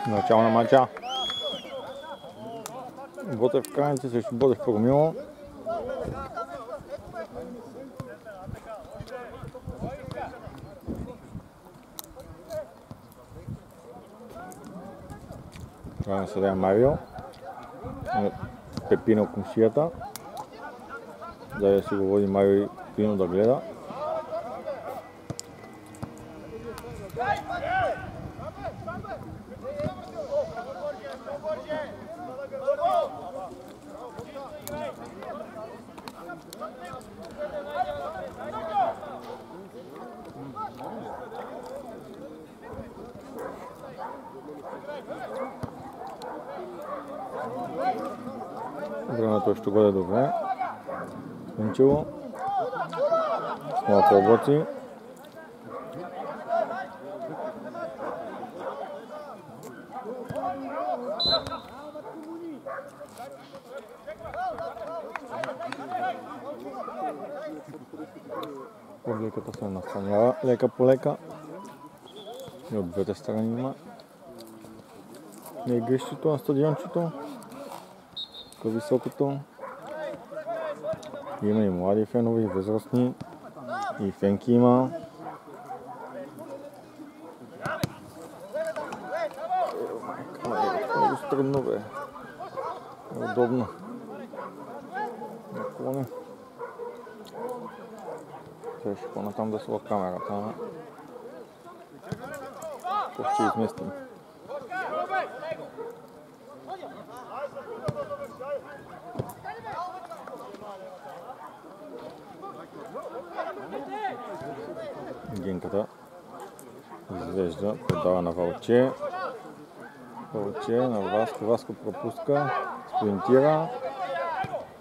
Начало на мача. Ботев Краница срещу Ботев Кормило. Това е съдия Марио. Пепино към шията. Да си го води Марио и Пино да гледа. Времето ще бъде добре. Свинчило. С малко облаци. Публиката се настанява лека по лека. И от двете страни има на игрището, на стадиончето. Високото. Има и млади фенове, и възрастни, и фенки има. Много стръмно бе. Удобно. Наклони. Сега ще по-натам да сла камерата. Това ще изместим. Генката извежда, подава на Вълче. Вълче на Васко. Васко пропуска, спринтира.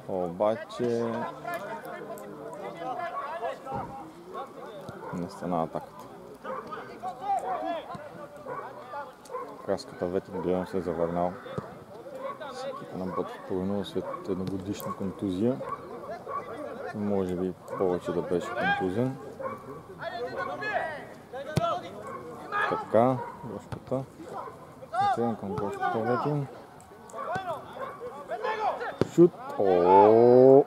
Обаче не стана атаката. Краската ветер, гледам се е завърнал. Екипа на Ботев Кормило след едногодишна контузия. Може би повече да беше контузен. Така, Гошката. Отивам към Гошката Ветин. Шут! Ооо!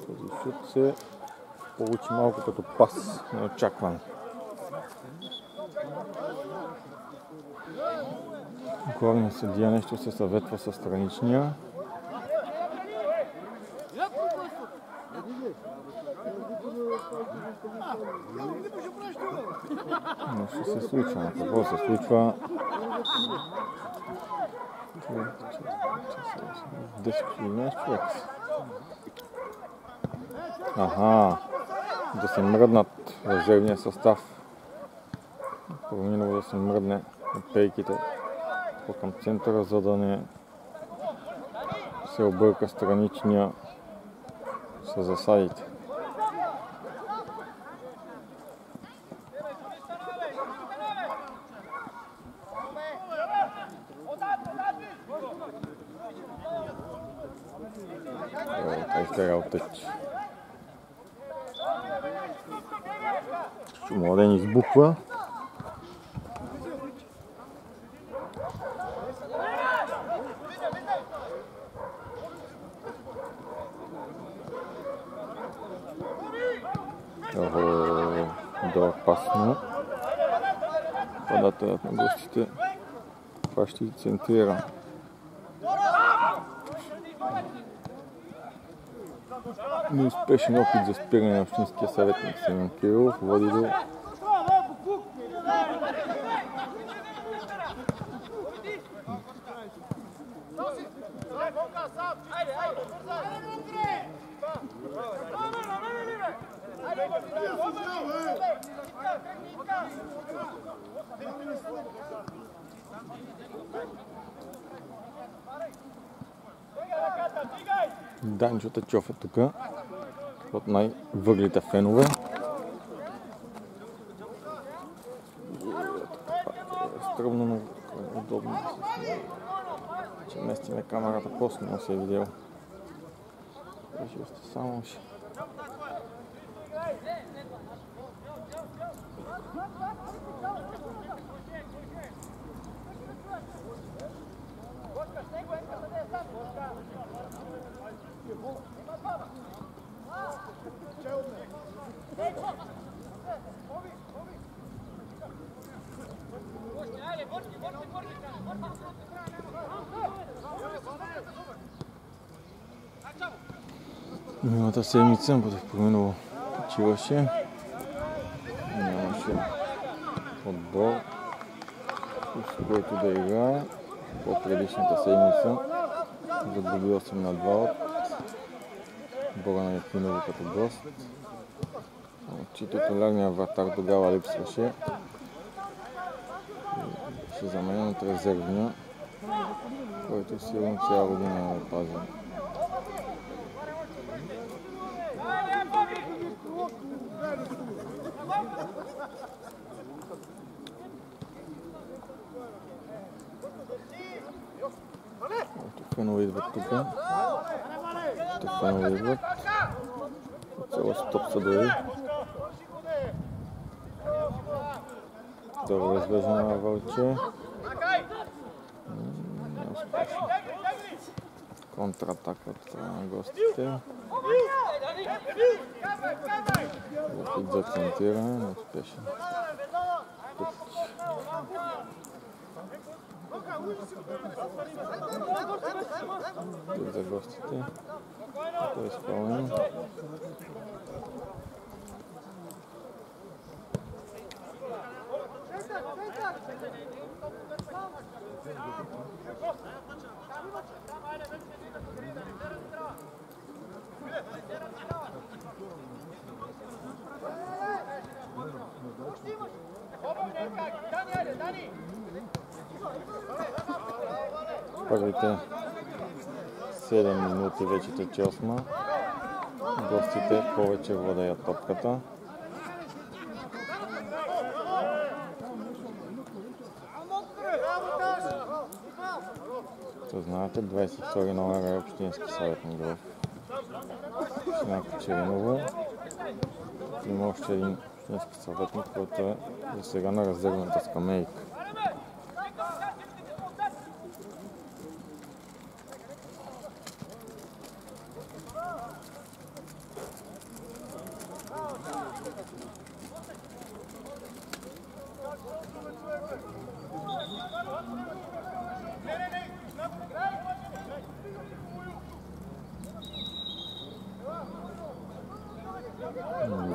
Този шут се получи малко като пас, неочакван. Главният съдия нещо се съветва със страничния. Нещо се случва. Какво се случва? 10-11 човек. Аха, да се мръднат резервния състав. Проминало да се мръдне от пейките към центъра, за да не се обърка страничния с засадите. Изтегал тъч. Младен избухва. Да, опасно. Подателят на гостите хваща и центрира. Неуспешен опит за спиране на общинския съветник Симеон Кирилов води до Данчо Тачов е тук, от най-въглите фенове. Стръмно, но удобно да се снима. Че местиме камерата после не се е видел. Ще само ще. Миналата седмица в минало училище нямаше отбор, с който да играе. По предишната седмица загуби 8-2 от отбора на Якиново като гост. Титулярният вратар тогава липсваше и ще заменен от резервния, който сигурно цяла година е пазен. Фенове идват тук. Фенове идват. Цяло стоп са дори. Второ развеждане на Вълче. Неуспешно. Контратака от страна на гостите. Опит за центиране, неуспешен. Тук за гостите. Това е изпълнено. Първите 7 минути вече тече 8. Гостите повече владеят топката. То знаете, 22 номер е общински съветник в община Кочериново. Има още един общински съветник, който е за сега на резервната скамейка.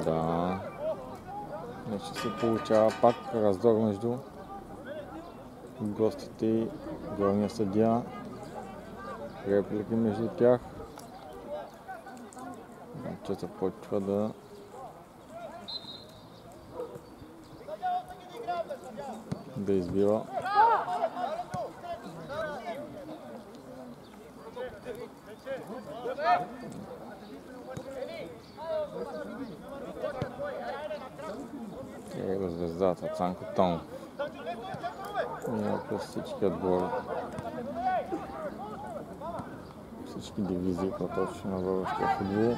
Да, вече се получава пак раздор между гостите и главния съдия. Реплики между тях. Че започва да избива. Его звездата Цанко Тонов. Мина през всички отбори. Всички дивизии, по-точно на българския футбол.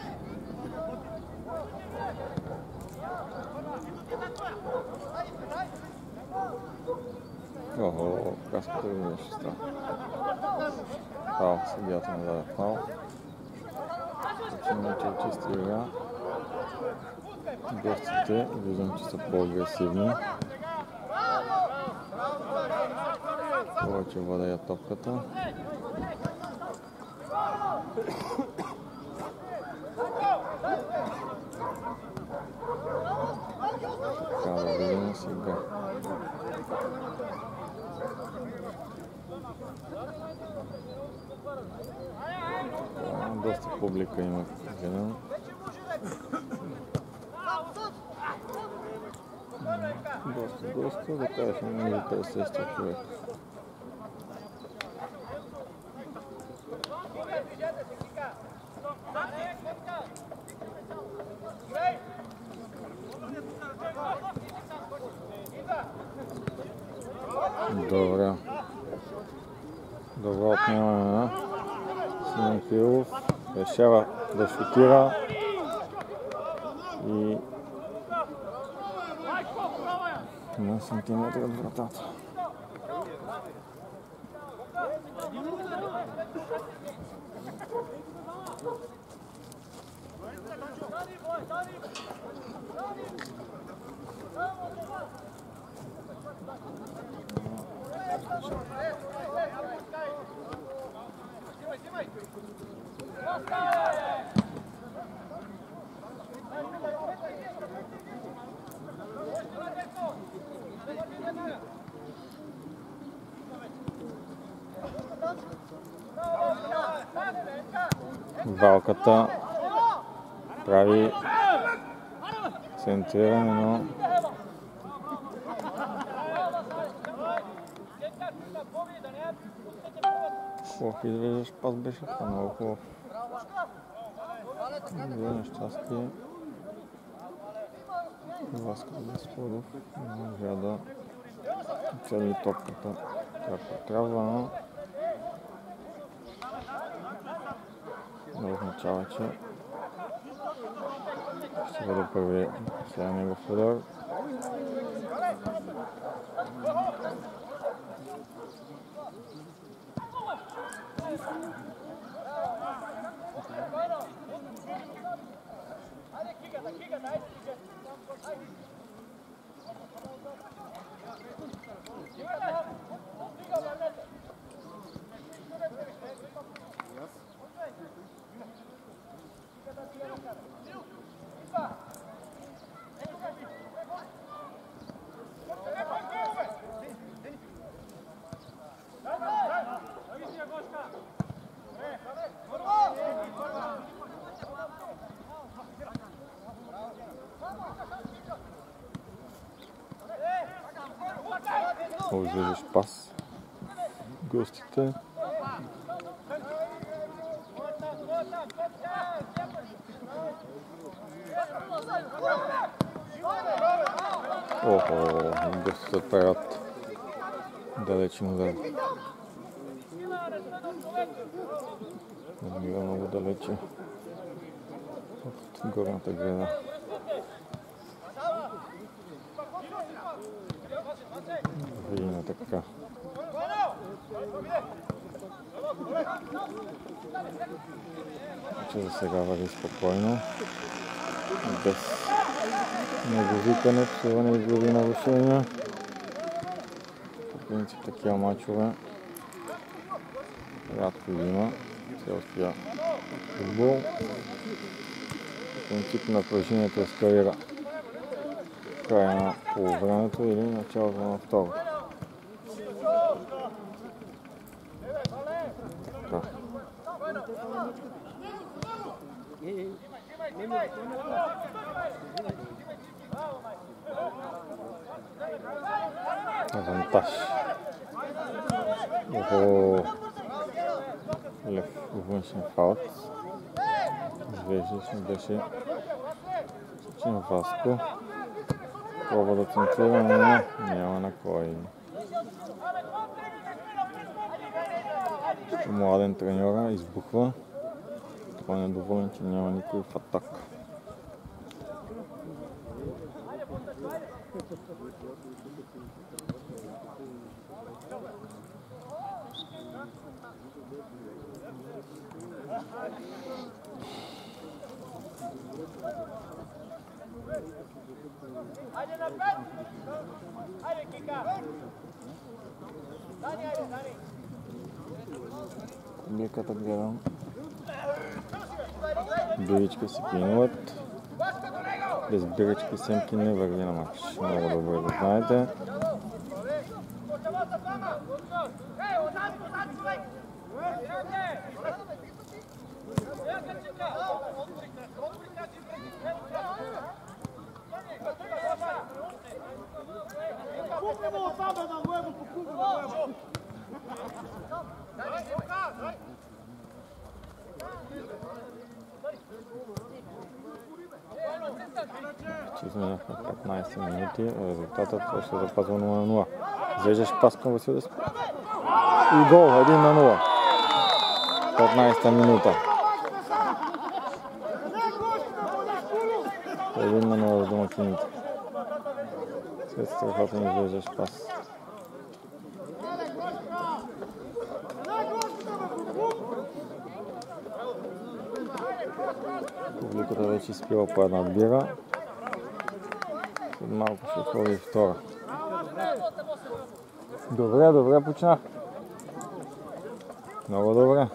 Охо, каската ли нещо става? Фал, съдията не даде фал. Починаме, че е чиста игра. Гостите виждам, че са по-агресивни. Повече владеят топката. Така да видим сега. Доста публика има гледам. Доста, да кажем, между 50 човек. Добре. Добро отминаване на Симон Кирилов. Решава да шутира и на сантиметър от вратата. Валката прави центриране, но хубав извеждаш пас беше, това много хубав. За нещастие Васко Господов не можа да цели топката, както трябва, но не означава, че ще бъде първи след негов удар. Извеждаш пас гостите. Гостите отправят далечен удар. Намира много далече от горната града. Видим така. Че за сега върви спокойно, без неговикане, псуване и други нарушения. По принцип такива мачове рядко има селския футбол. По принцип напрежението ескалира в края на полувремето или началото на второ. Авантаж. Лев външен фаут. Извеждаш, не беше Сечин Васко. Пробва да центрира, но няма на кой. Младен треньора избухва. Това е недоволен, че няма никой в атака. Хайде напред! Хайде, Кика! Дани! Публиката гледам. Бирички си кинуват. Без бирички семки не върви на матч. Много добре го знаете. Че изминахме 15 минути, резултатът ще запазва 0-0. Извеждаш пас към Васил Деспот. И гол, 1-0. 15-та минута. 1-0 за домакините. След страхотен извеждаш пас. Публиката вече изпива по една бира. След малко ще отвори и втора. Добре, почнах. Много добре.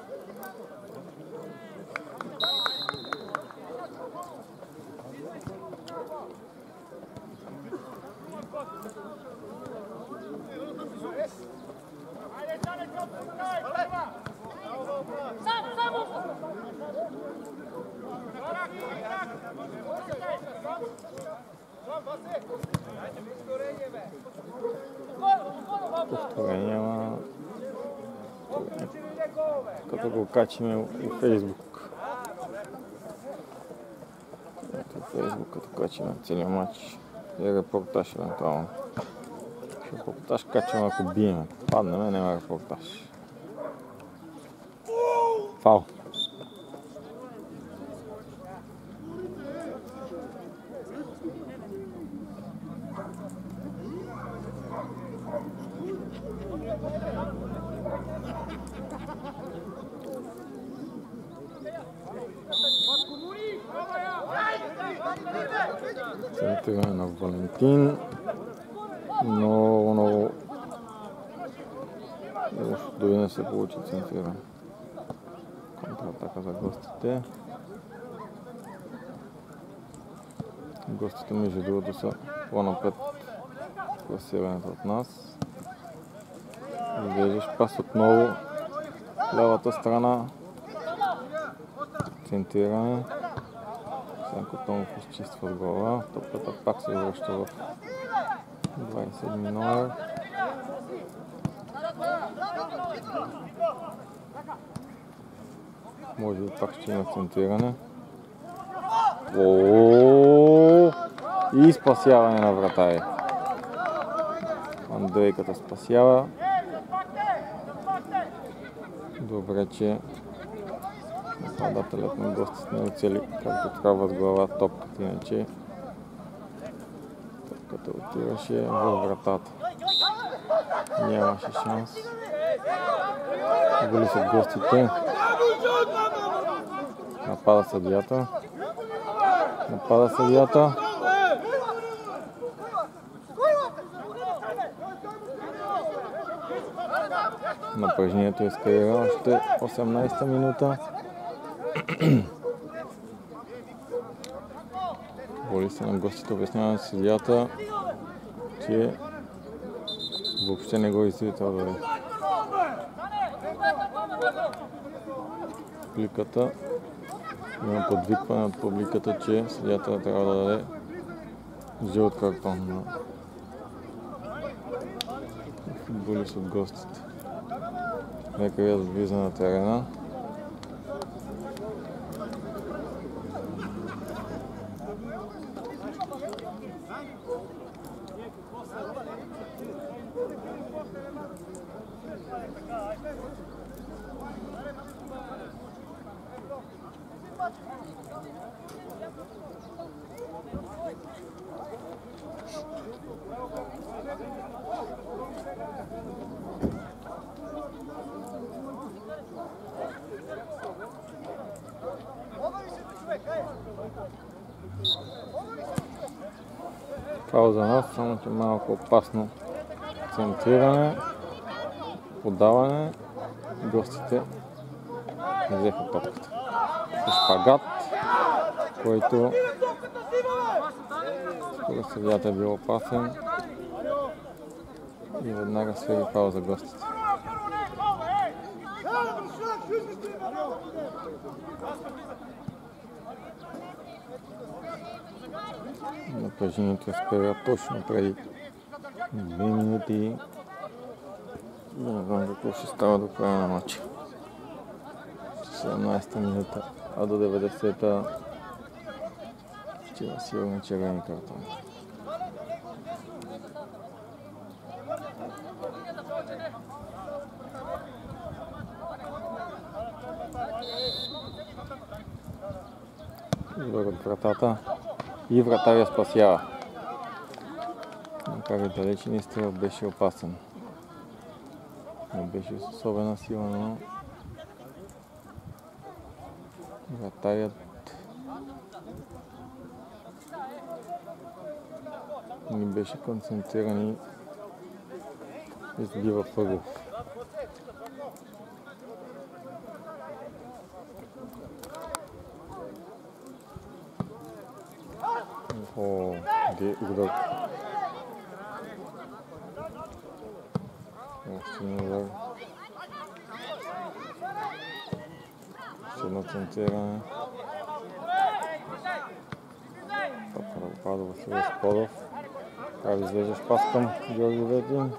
Повторение, ама като го качиме и Фейсбук. Ето Фейсбук, като качиме целият матч и репортаж евентуално. Репортаж качваме, ако биеме. Паднеме, няма репортаж. Фал. Центриране на Валентин. Много дори не се получи центриране. Контратака за гостите. Гостите между другото са по-напред в класирането от нас. Виждаш пас отново лявата страна. Центриране. Сенко Томов изчиства с глава. Топката пак се връща в 27 номер. Може би пак ще има центриране. И спасяване на вратари. Андрейката спасява. Добре, че нападателят на гостите не оцели както трябва с глава топката, иначе топката отиваше във вратата. Нямаше шанс. Голи са гостите. Напада съдията. Напрежението ескалира още 18-та минута. Воли се на гостите, обяснява на съдията, че въобще не го изцветва дори. Публиката има подвикване от публиката, че съдията трябва да даде жълт картон на футболист от гостите. Лекарят влиза на терена. Фаул за нас, само че малко опасно центриране, подаване, гостите взеха топката. Шпагат, който според съдията е бил опасен и веднага свери фаул за гостите. Напрежението ескалира точно преди 2 минути. Не знам какво ще става до края на матча. 17-та минута, а до 90-та ще има сигурно червени картони. Удар от вратата и вратаря спасява. Макар и далечен изстрел беше опасен. Не беше с особена сила, но вратарят не беше концентриран и избива първо. Удар. Удар. Едно центриране. Топка да пада Васил Сподов. Така извеждаш пас към Георги Ветин,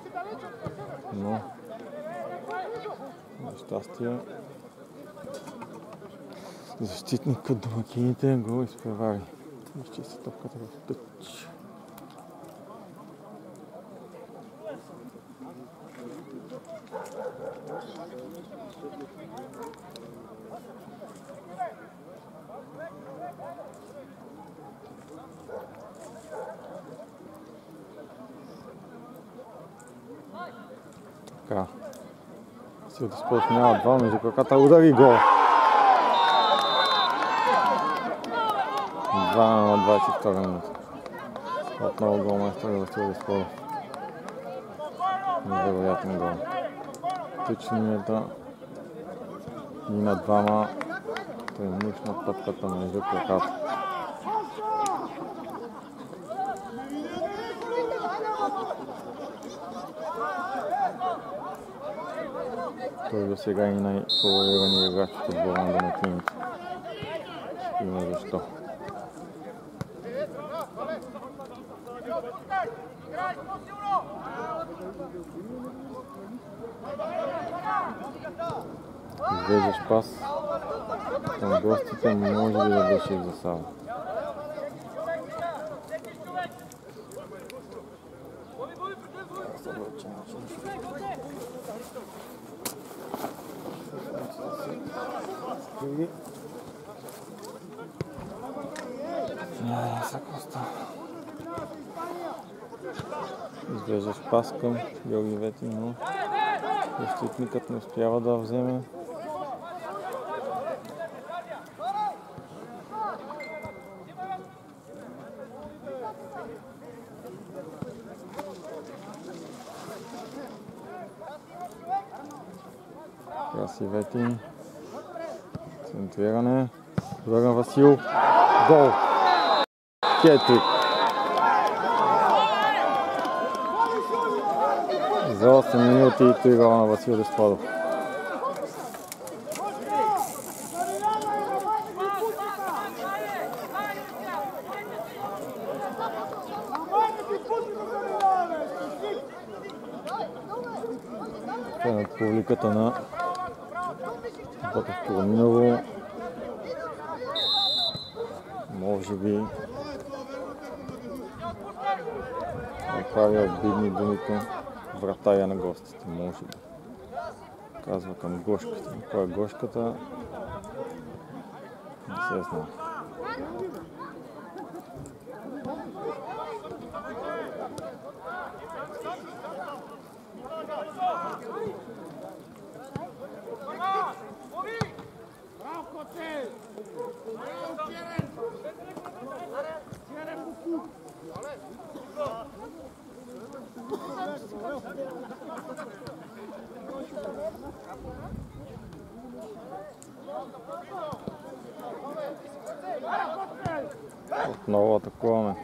но за щастие защитникът домакините го изпревари. Изчисти топката в тъч. Така. Сил да спълснява два между краката, удари гол. 2 на 22 минута. Отново голмайстър Васил Десподов. Невероятен гол. Тъч линията и на двама. Той мъчна топката между краката. Той до сега и най-фаворирани играч от отбора на домакините. Има защо. Извеждаш пас към гостите, може би да беше и засада. Извеждаш пас към Георги Ветин, но защитникът не успява да вземе. Краси Ветин. Центриране. Върна Васил. Гол! Хетрик. За 8 минути и 3 гола на Васил Десподов. Над публиката на Ботевско Руминово. Може би направи обидни думи към вратаря на гостите. Може би. Казва към Гошката. Коя е Гошката? Не се знае. Отново атакуваме.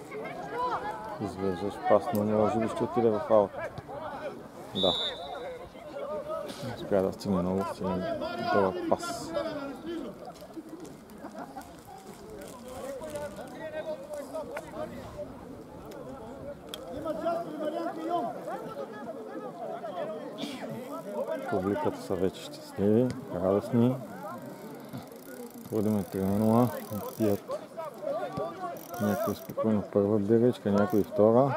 Извеждаш пас, но може би ще отиде в аут. Да. Успя да стигне много силен дълъг пас. Публиката са вече щастливи, радостни. Водиме 3-0, пият някой спокойно първа биричка, някой втора.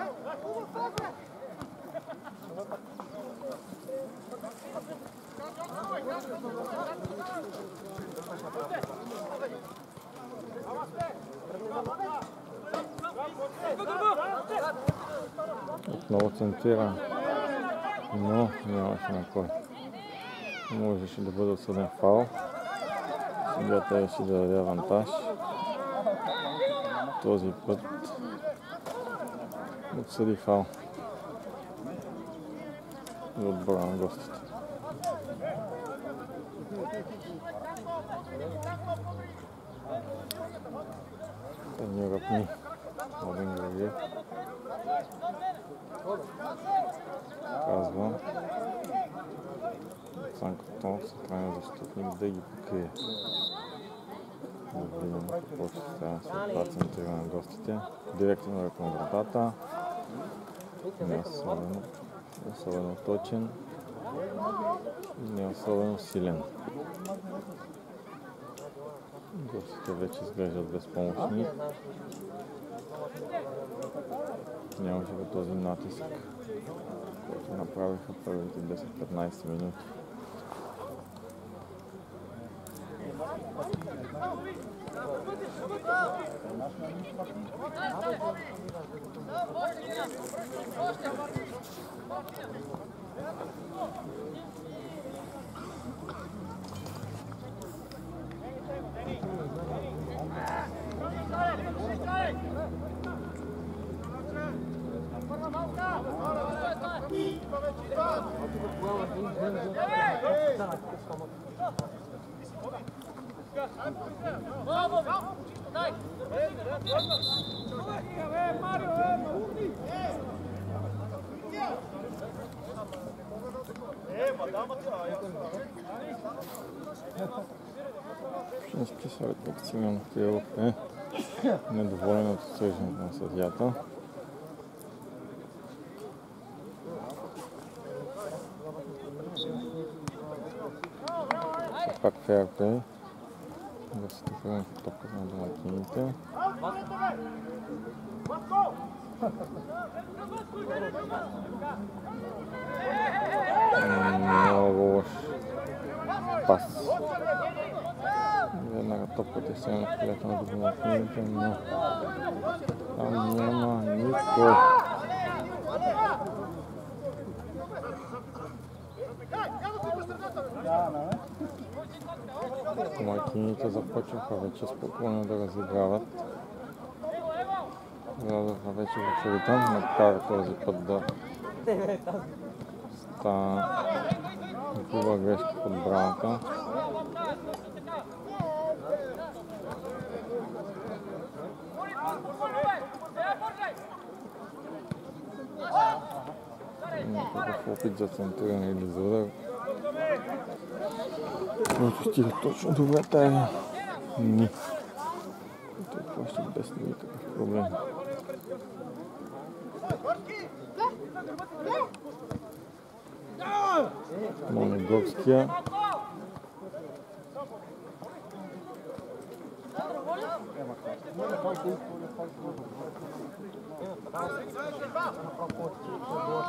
Отново центрира, но нямаше на кой. Можеше да бъде отсъден фаул. Сега трябваше да даде авантаж. Този път отсъди фаул за отбора на гостите. Треньорът ни Младен Георгиев казва Цанкото, централен защитник, да ги покрие. Да видим какво ще стане след това центриране на гостите. Директно към вратата. не особено точен и не особено силен. Гостите вече изглеждат безпомощни. Нямаше го този натиск, който направиха първите 10-15 минути. Фински съветник Симеон Кирилов е недоволен от отсъждането на съдията. Пак фейрплей. Гостите приемаха топката на домакините. Много лош пас. Веднага топката се на полето на домакините, но там няма никой. Домакините започваха вече спокойно да разиграват. Влязоха вече в ритъм, макар този път да стана груба грешка в отбраната. Някакъв опит за центриране или за удар. Който стига точно до вратаря. Не. Той плаща без никакъв проблем. Моногорския.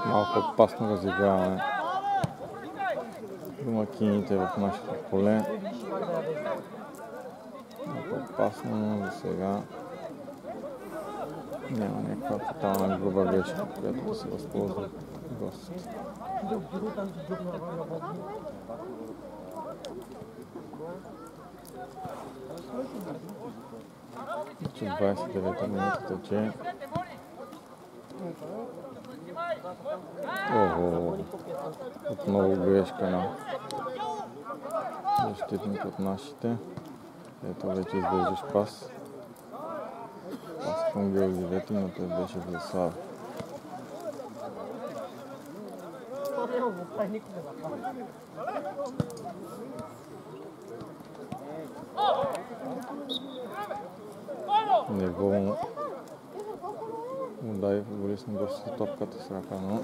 Малко опасно разиграване. Домакините в нашето поле. Малко опасно, но за сега няма някаква фатална груба грешка, която да се възползва гостите. Вече 29-та минута тече. Отново грешка на защитник от нашите. Ето вече издържаш пас. Пас към Георги Вети, но той беше в засада. Неволно удари футболист на гостите топката с ръка, но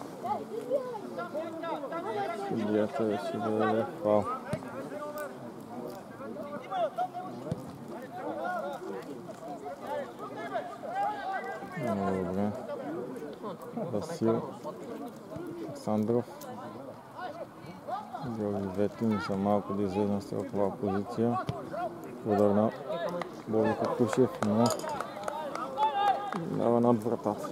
съдията реши да даде фаул. Много добре. Васил Александров. Георги Ветин са малко да излезе на стрелкова позиция. Удар на Боби Катушев, но дава над вратата.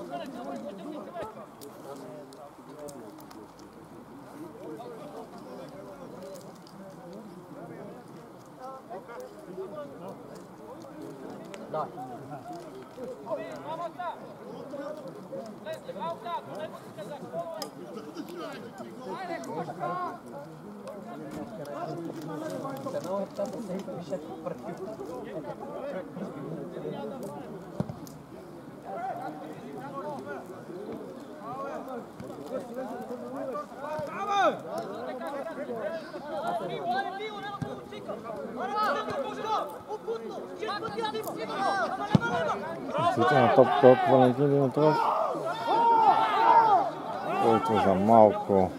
Действително топ Валентин Димитров. който за малко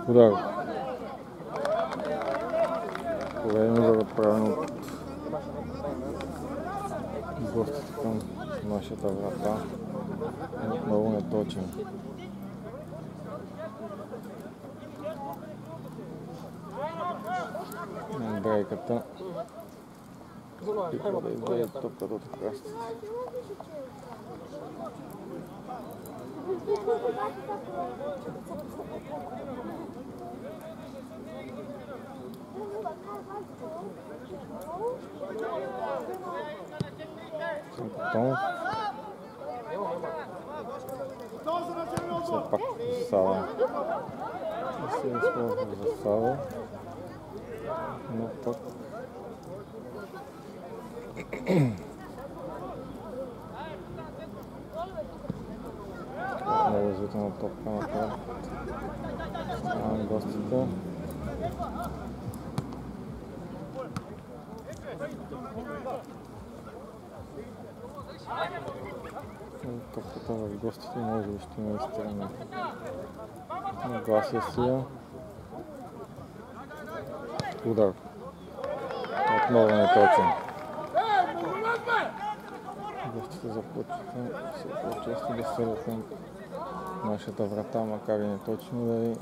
удар. Пореден удар отправен от гостите към нашата врата. Отново неточен. Брейката. Пипа да изведе топката от крастите. Потом все пак засада. Се използва засада, но пък много развитена топка напред. Ставаме гостите. Топката в гостите може би ще има изстрелна. Нагласия си. Удар. Отново неточен. Гостите започнаха все по-често да стрелят към нашата врата, макар и неточни удари.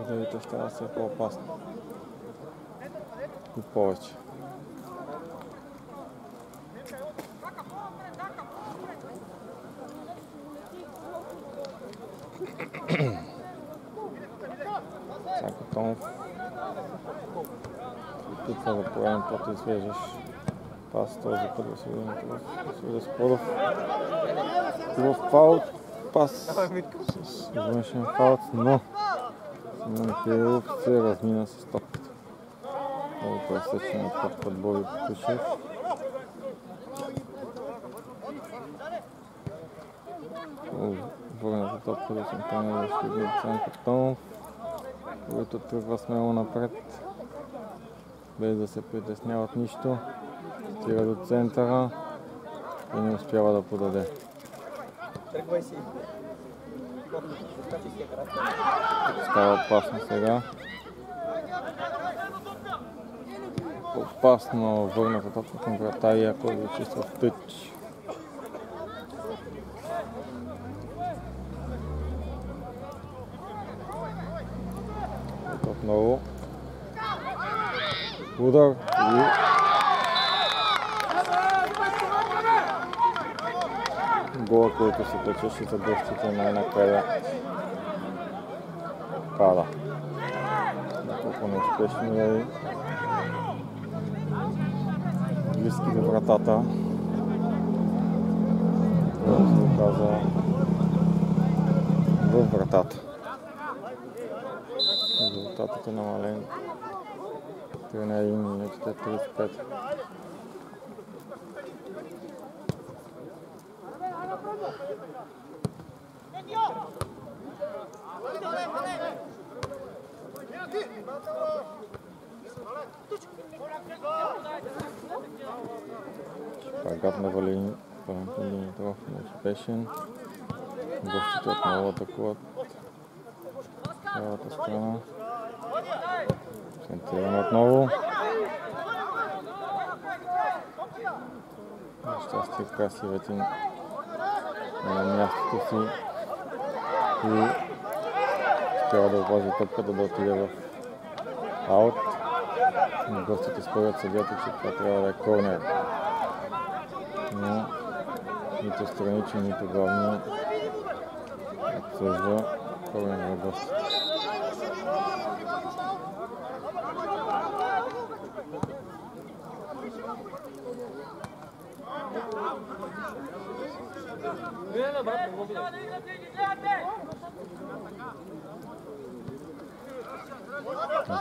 Ударите стават все по-опасни. И повече. Цанко Томов опитва да пореден път извеждаш пас, този път да се видим Споров. В фаул пас с външен фаул, но Симон Кирилов се размина с топката. Много пресечен от Боби Пушев. Върната топка до централния защитник Цанко Томов, който тръгва смело напред, без да се притесняват нищо. Стига до центъра и не успява да подаде. Става опасно сега. Опасно върната топка към врата и ако го чиства в тъч. Отново удар и гола, който се печеше за гостите най-накрая пада. Няколко неуспешни удари. Близки до вратата. Това се оказа във вратата. Резултатът е намален. 3 на 1, минутите 35. Шпагат на Валентин Димитров, неуспешен. Гостите отново атакуват лявата страна. Центриран отново. За щастие Краси Ветин на мястото си и трябва да опази топката да отиде в аут. Гостите спорят съдията, че това трябва да е корнер. Но нито страничен, нито главния отсъжда корнер на гостите.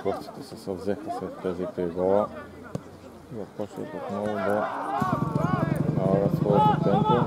Гостите се съвзеха след тези 3 гола и започват отново да налагат своето темпо.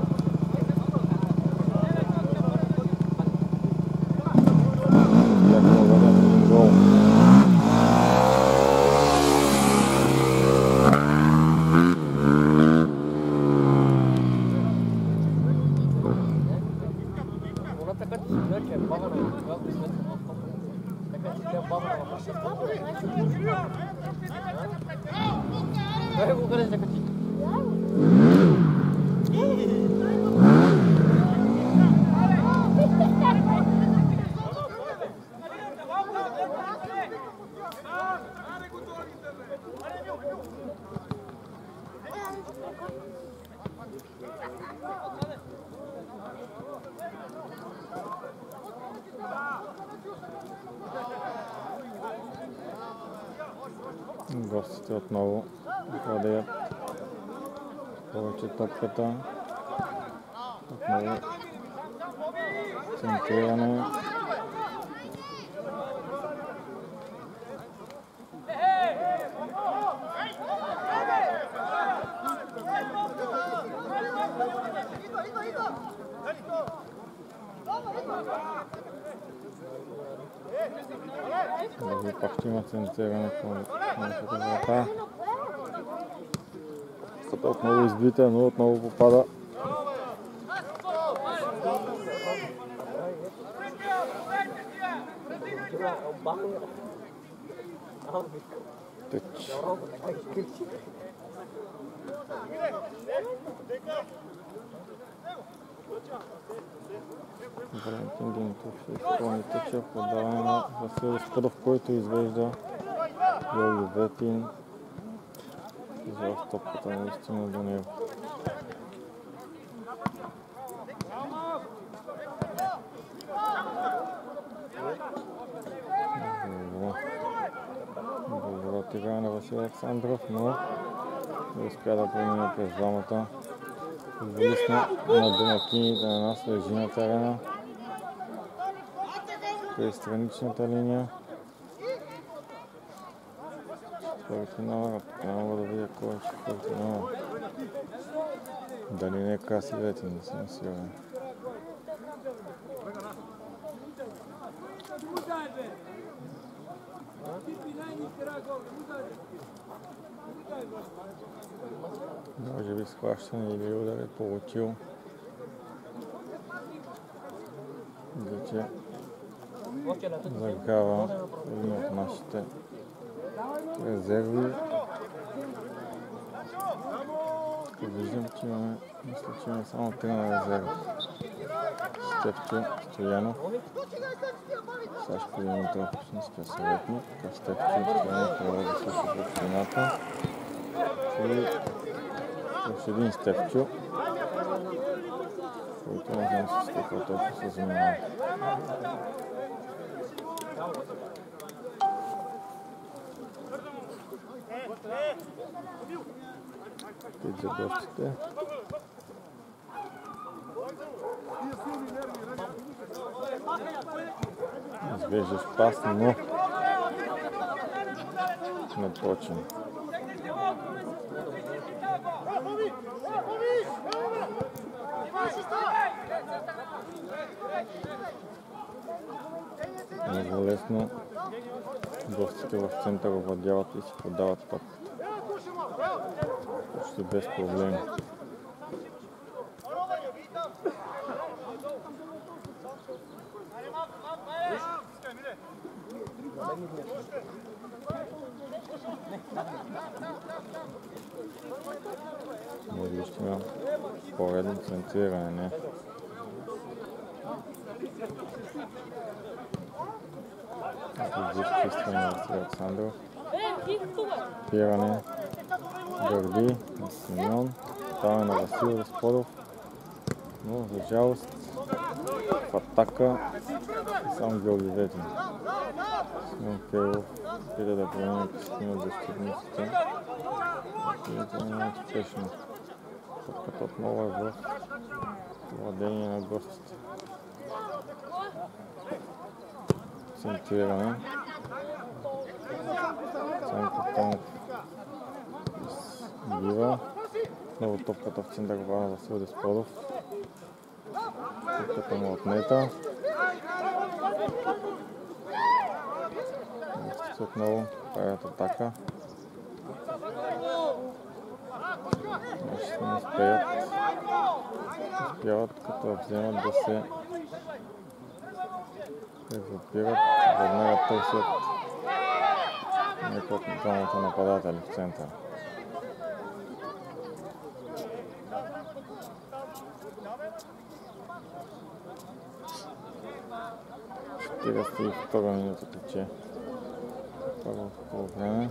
Гостите отново владеят повече топката. Отново центриране. Пак ще има центриране по нашата врата. Като отново избита, но отново попада. Теч. Валентин Димитров ще изпълни теча, подаване на Васил Даспадов, който извежда Георги Ветин. За топката наистина до него. Добро тигане на Васил Александров, но не успя да премине през двамата. Позволисна на домакините на нас лежи на терена. През страничната линия. Четвърти номер, тук не мога да видя кой е четвърти номер. Дали не е Краси Ветин, не съм сигурен. Може би схващане или удар е получил. Вече заграва един от нашите резерви. Виждам, че имаме, мисля, че имаме само 3 на резерви. Стефчо Стоянов, Сашко Димитров, общинския съветник, Стефчо Стоянов, трябва да слуша в общината. И още един Стефчо, който не знам с какво толкова се занимава. Пит за гостите. Извеждаш пас, но не точен. Много лесно гостите в центъра овладяват и си подават топката. Почти без проблеми. Може би ще има поредно центриране, не? Изчистване на Васил Александров. Пиране. Гърди на Симеон. Даване на Васил Даспадов. Но за жалост в атака само Георги Ветин. Симеон Кирилов спира да променя пестина от защитниците. И това не е успешно. Топката отново е в владение на гостите. Центриране. Ценко Тонов избива. Много топката в център на Васил Даспадов. Топката му отнета. Гостите отново правят атака. Ще не успяват като вземат да се регрупират. Веднага търсят някой от двамата нападатели в центъра. Стига си и втора минута тече. Първо по време.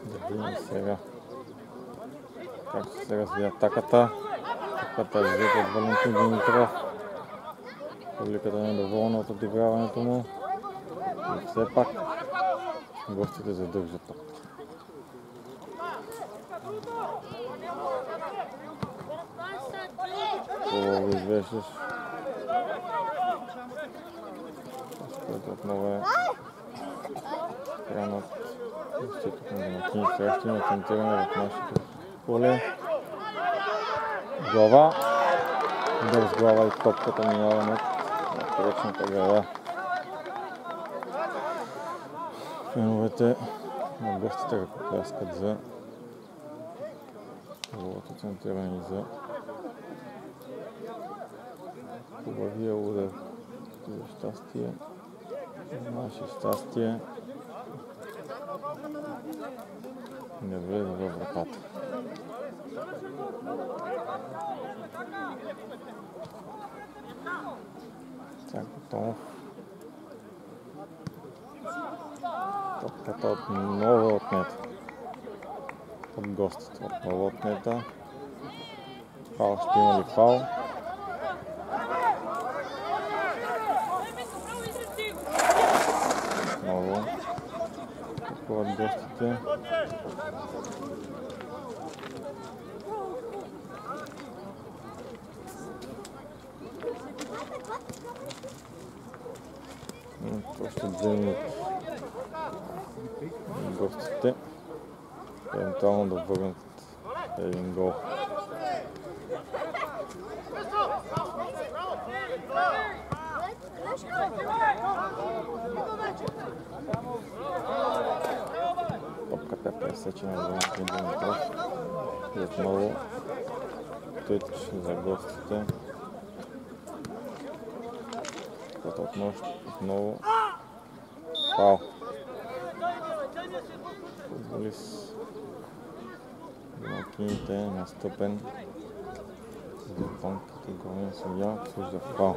Да видим сега как ще се развие атаката. Атаката е взета от Валентин Димитров. Публиката не е доволна от отиграването му. И все пак гостите задържат топката. Хубаво го извеждаш. Което отново е хранат защитата на домакини. Сега ще има центриране в нашето поле. Глава. Удар с глава и топката минава над речната града. Феновете на гостите ръкопляскат за хубавото центриране и за хубавия удар. За щастие, за наше щастие, не влезе във вратата. Цанко Томов. Топката отново е отнета. От гостите отново отнета. Фаул ще има ли фаул? Отново атакуват гостите. Още 2 минути. Гостите евентуално да върнат един гол. Топката е пресечена за Валентин Димитров. И отново тъч за гостите. Като отново фаул. Футболист домакините е настъпен за тонките горния съдия, обсъжда фаул.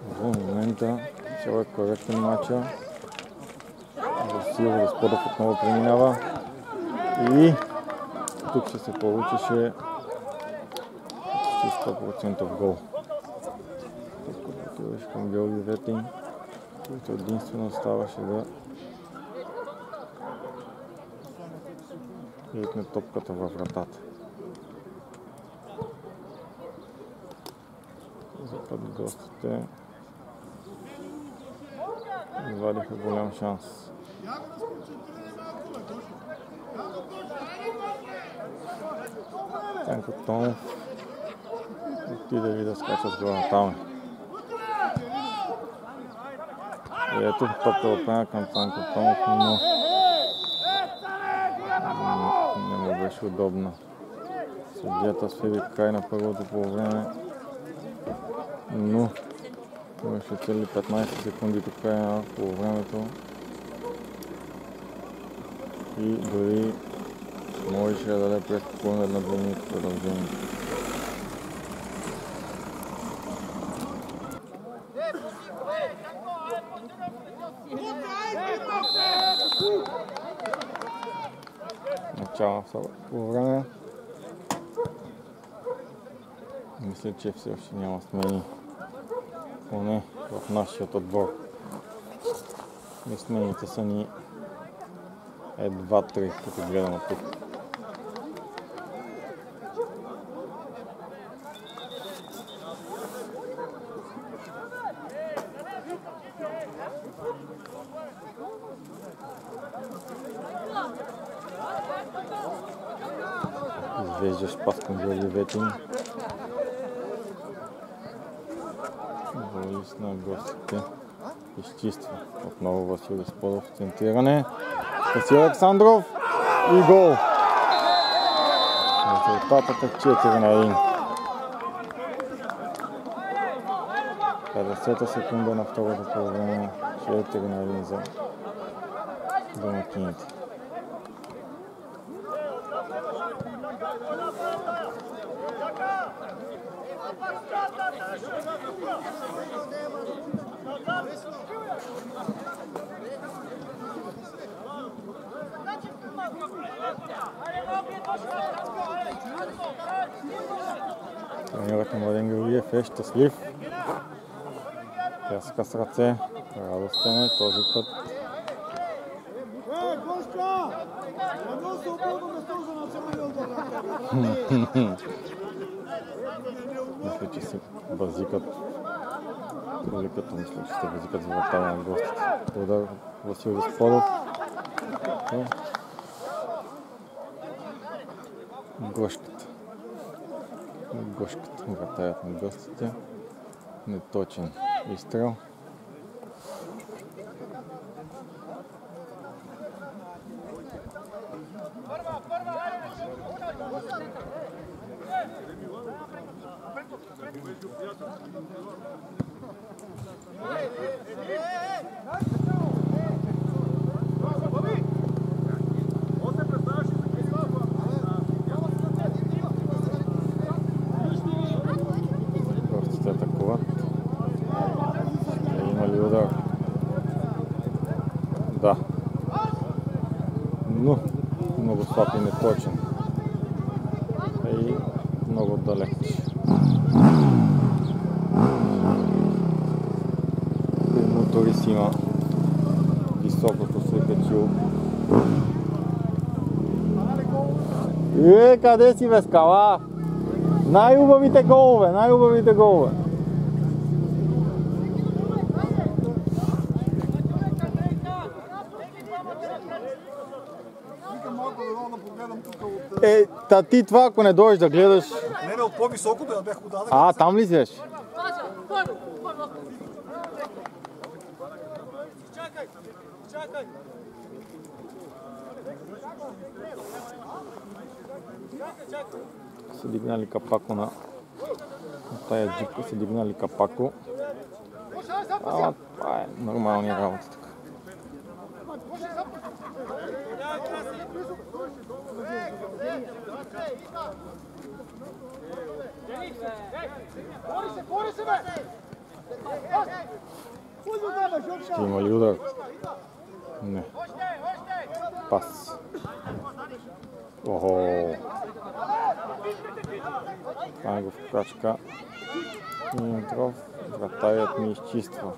В момента цял е коректен матча. Васил Господов отново преминава и тук ще се получише 100% гол. Тук отиваш към Георги Ветин, който единствено оставаше да литне топката във вратата. За път гостите извадиха голям шанс. Цанко Томов отиде ли да скача с главата му. И ето топка отпрема към Цанко Томов, но не му беше удобно. Съдията свири край на първото полувреме, но имаше цели 15 секунди до края на полувремето и дори можеше да даде преспокойно една 2 минути продължение. Начало на второто полувреме. Мисля, че все още няма смени. Поне в нашия отбор. И смените са ни едва 3, като гледам от тук. Извеждаш пас към Георги Ветин. Волис на гостите изчиства. Отново Васил Господов, центриране. Спаси Александров и гол. Резултатът е 4-1. 50-та секунда на втората половина. 4-1 за домакините. Треньорът на Младен Георгиев е щастлив. Пляска с ръце. Радостен е този път. Мисля, че се базикат. Публиката мисля, че се базикат за вратаря на гостите. Удар Васил Господов. Гошката. Гошката. Вратарят на гостите. Неточен изстрел. Гостите атакуват. Има ли удар? Да. Но много слаб и неточен. И много далеч. Моторис има високото се качил. Къде си бе, Скала? Най-убавите голове, най-убавите голове. Та ти това, ако не дойдеш да гледаш... Не, от по-високо да бях отдаден. А, там ли сеш? Чакай, чакай. Са дигнали капако на тая джипка, са дигнали капако. Ама това е нормалния работа така. Ще има ли удар? Не. Пас. Охо. Ангов крачка. Димитров. Вратарят ми изчиства.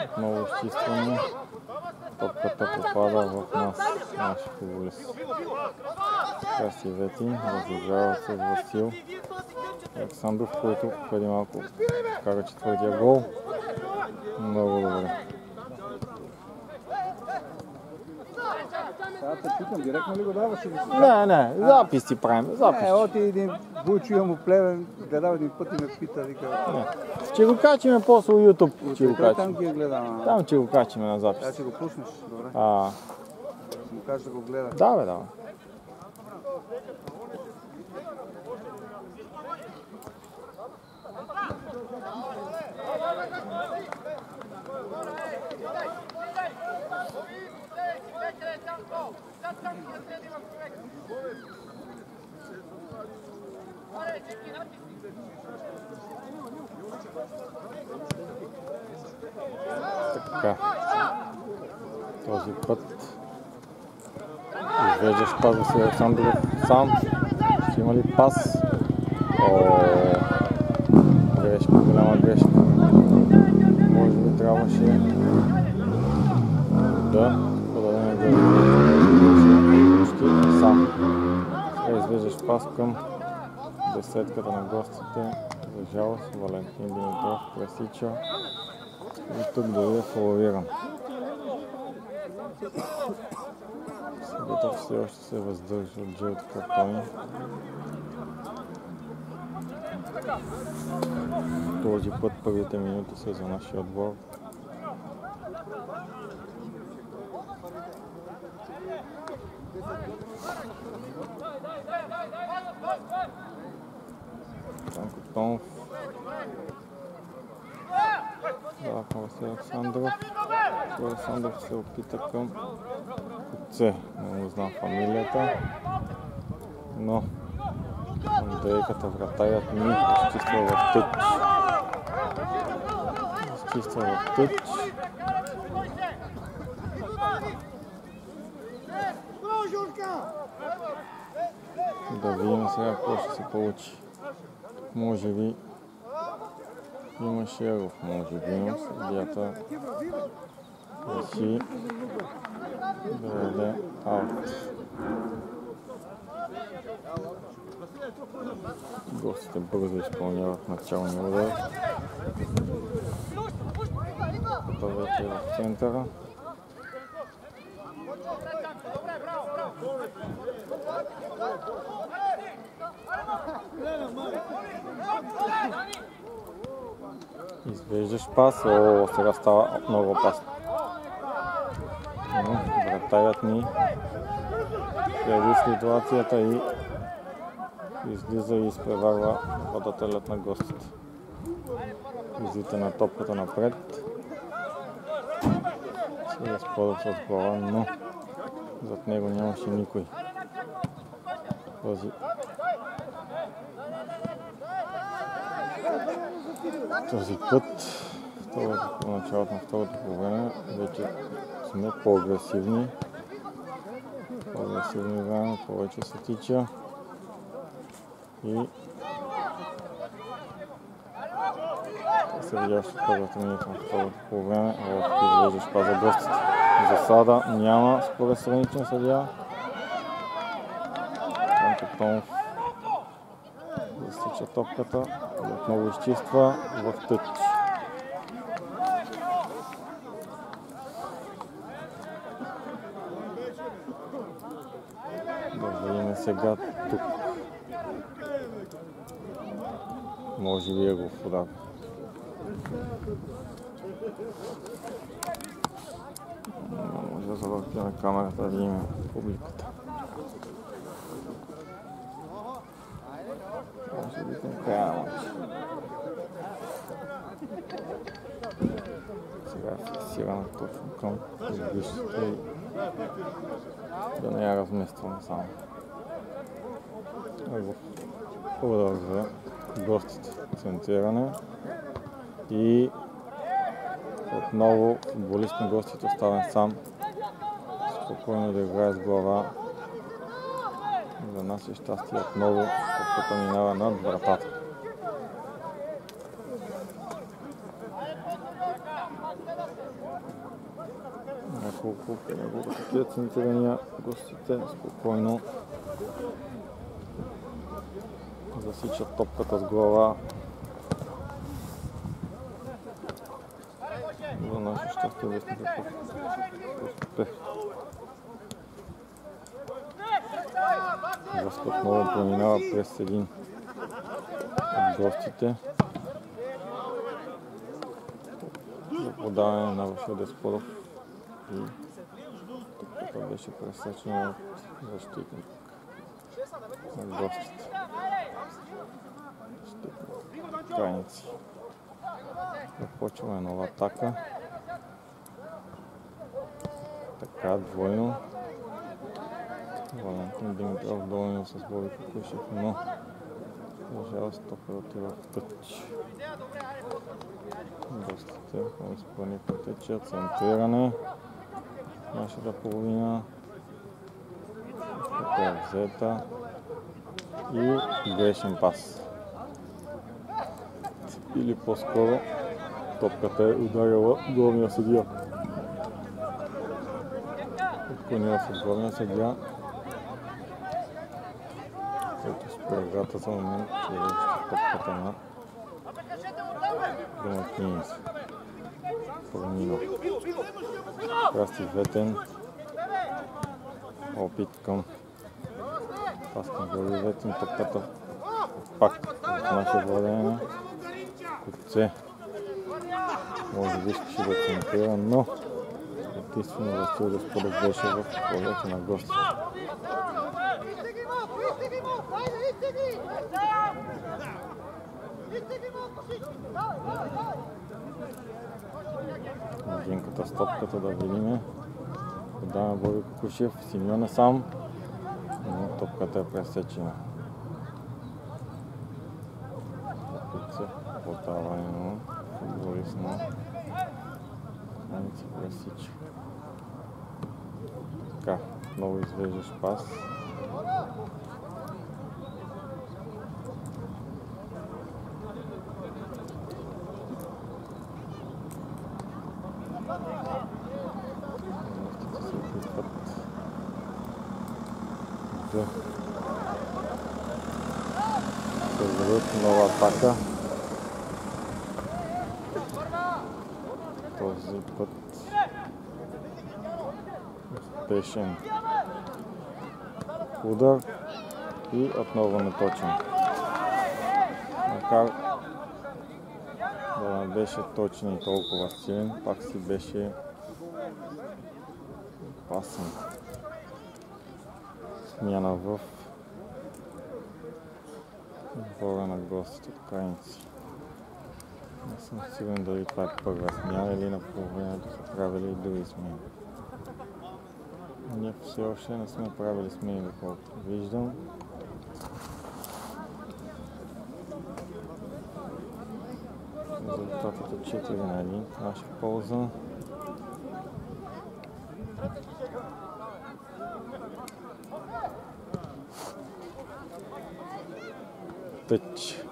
Отново изчистване. Топката попада в нас, нашия футболист. Краси Вети, разлежава с Васил Александров, който преди малко вкара четвъртия гол. Много добре. Сега те питам, директно ли го даваш? Не, записи правим, записи. Не, оти един Войчо имам в Плевен, гледал един път и ме пита, вика. Ще го качиме после в YouTube. Ще го Там качим. ги е гледал. Там ще го качиме на запис. Сега ще го пуснеш, добре. Ще му кажеш да го гледа. Да, бе, да. Така. Този път извеждаш пас да си Александров сам. Ще има ли пас? Грешка, голяма грешка. Може би трябваше да подадем почти сам. Сега извеждаш пас към десетката на гостите. За жалост Валентин Димитров пресича и тук дори е фоловиран. Съдът все още се въздържа от жълти картони. Този път първите минути са за нашия отбор. Танко Томов. Дава към Васил Александров. Александров се опита към Коце. Не знам фамилията. Но Андрейката вратарят ми изчиства в тъч. Да видим сега какво ще се получи. Може би има Шеров, може би съдията реши да даде аут. Гостите бързо изпълняват началния удар. Като вече е в центъра. Извеждаш пас, сега става много опасно. Но вратарят ни следи ситуацията и излиза и изпреварва нападателят на гостите. Излита на топката напред. Сега Споров с глава, но зад него нямаше никой. Този път, по началото на второто по време, вече сме по-агресивни. По-агресивни играем, повече се тича. И се видя в първата минута на второто по време. Извеждаш пас за гостите. Засада няма според страничен съдия. Танко Томов засича топката, отново изчиства в тъч. Да видим сега тук. Може би е го удар. Може да завъртим камерата да видим публиката. Може би към края на матча. Сега е фиксирана точно към изгрищата и да не я разместваме само. Удар за гостите. Центриране и отново футболист на гостите оставен сам. Спокойно да играе с глава. За нас е щастие отново, топката минава над вратата. Няколко такива центрирания, гостите спокойно засичат топката с глава. За наше щастие вестните успех. Връзка отново преминава през един от гостите. За подаване на Васил Деспоров и топката беше пресечена от защитник на гостите. Крайници. Започваме нова атака. Така, двойно. Валентин Димитров доволен с Боби Кукушев, но за жалост топка отива в тъч. Гостите изпълни потеча, центриране. Нашата половина. Топката е взета и грешен пас. Или по-скоро топката е ударила главния съдия. Отклонила се главния съдия, който спре играта за момент, че вижда топката на домакините. Проминал. Красти Ветен. Опит към пас към Георги Ветен. Топката пак в наше владение. Коце. Може би искаше да центрира, но единствено Васил Деспоров беше в полето на гостите. Генката с топката да видим. Подаваме Боби Кукушев, Симеон е сам, но топката е пресечена. Опит подаване на футболист на Храници пресича. Така, много извеждаш пас. Да създадат нова атака. Този път успешен удар и отново неточен. Макар да не беше точен и толкова силен, пак си беше опасен. Смяна в двора на гостите от Крайници. Не съм сигурен дали това е първа смяна или на половината са правили и други смени. Ние все още не сме правили смени, доколкото виждам. Резултатът е 4-1 в наша полза. Тъч.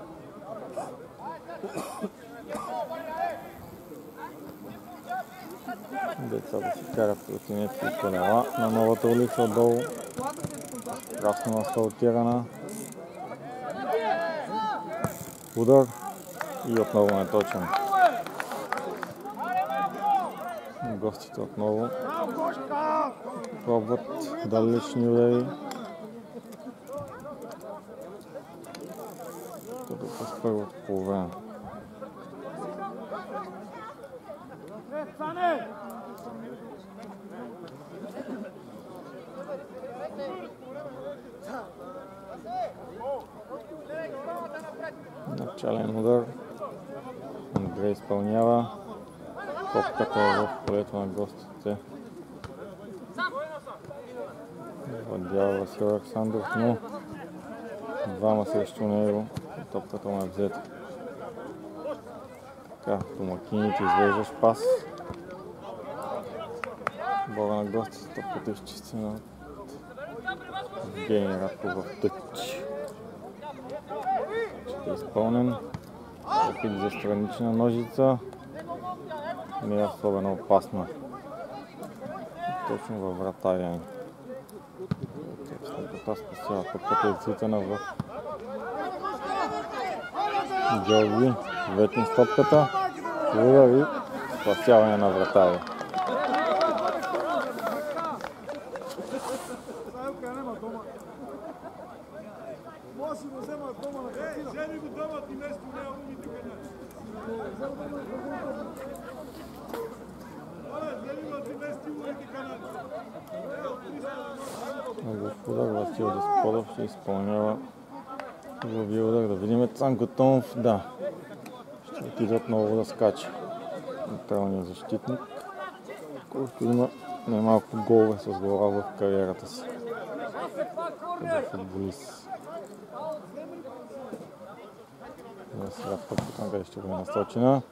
Децата си карат тротинетки и колела на новата улица отдолу. Красно асфалтирана. Удар и отново неточен. Гостите отново пробват далечни удари. Като с първото половина. Начален удар. Андрей изпълнява. Топката е в полето на гостите. Владява Васил Александров, но двама срещу него. Топката му е взета. Така, домакините извеждаш пас. Бога на гостите, топката изчистена от Евгений Радков в тъч. Ще е изпълнен. Опит за странична ножица. Не е особено опасна. Точно във вратаря ни. Топката спасява. Топката е цитана в Георги. Ветин с топката. Удар и спасяване на вратаря. Удар Васил Десподов ще изпълнява глави удар. Да видим Цанко Томов. Да. Ще отиде отново да скача. Централният защитник, който има немалко голове с глава в кариерата си. Като футболист. Сега пътка къде ще бъде насочена.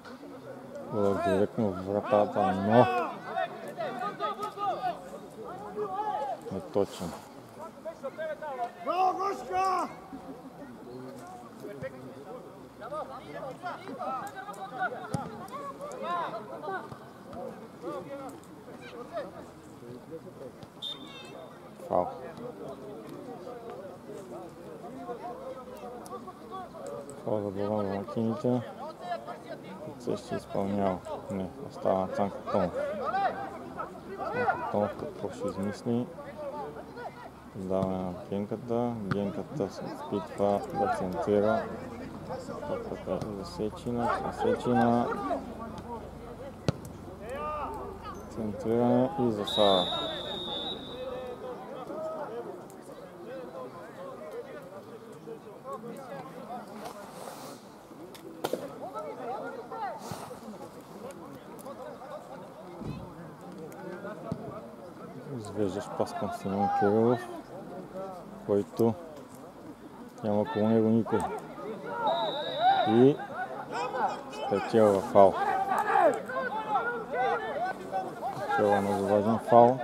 Удар директно в вратата, но неточен. Фаул. Фаул за Богдан за макините. Се ще изпълнява. Не, остава на Цанко Томов. Цанко Томов какво ще измисли. Даване на Генката. Генката се изпитва да центрира. Топката е засечена. Центриране и засада. Извеждаш пас към Симон Кирилов, който няма около него никой. И спечелва фаул. Спечелва много важен фаул.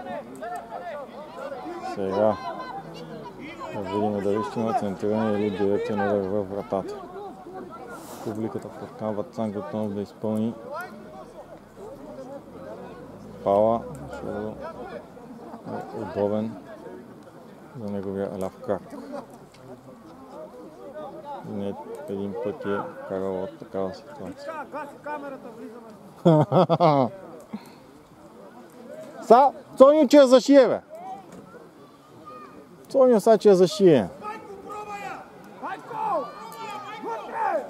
Сега да видим дали ще има центриране или директен удар във вратата. Публиката подканва Цан готов да изпълни фаула, защото е удобен за неговия ляв крак. И не един път е карал от такава ситуация. Са, Цоню че я зашие, бе! Цоню са, че я зашие.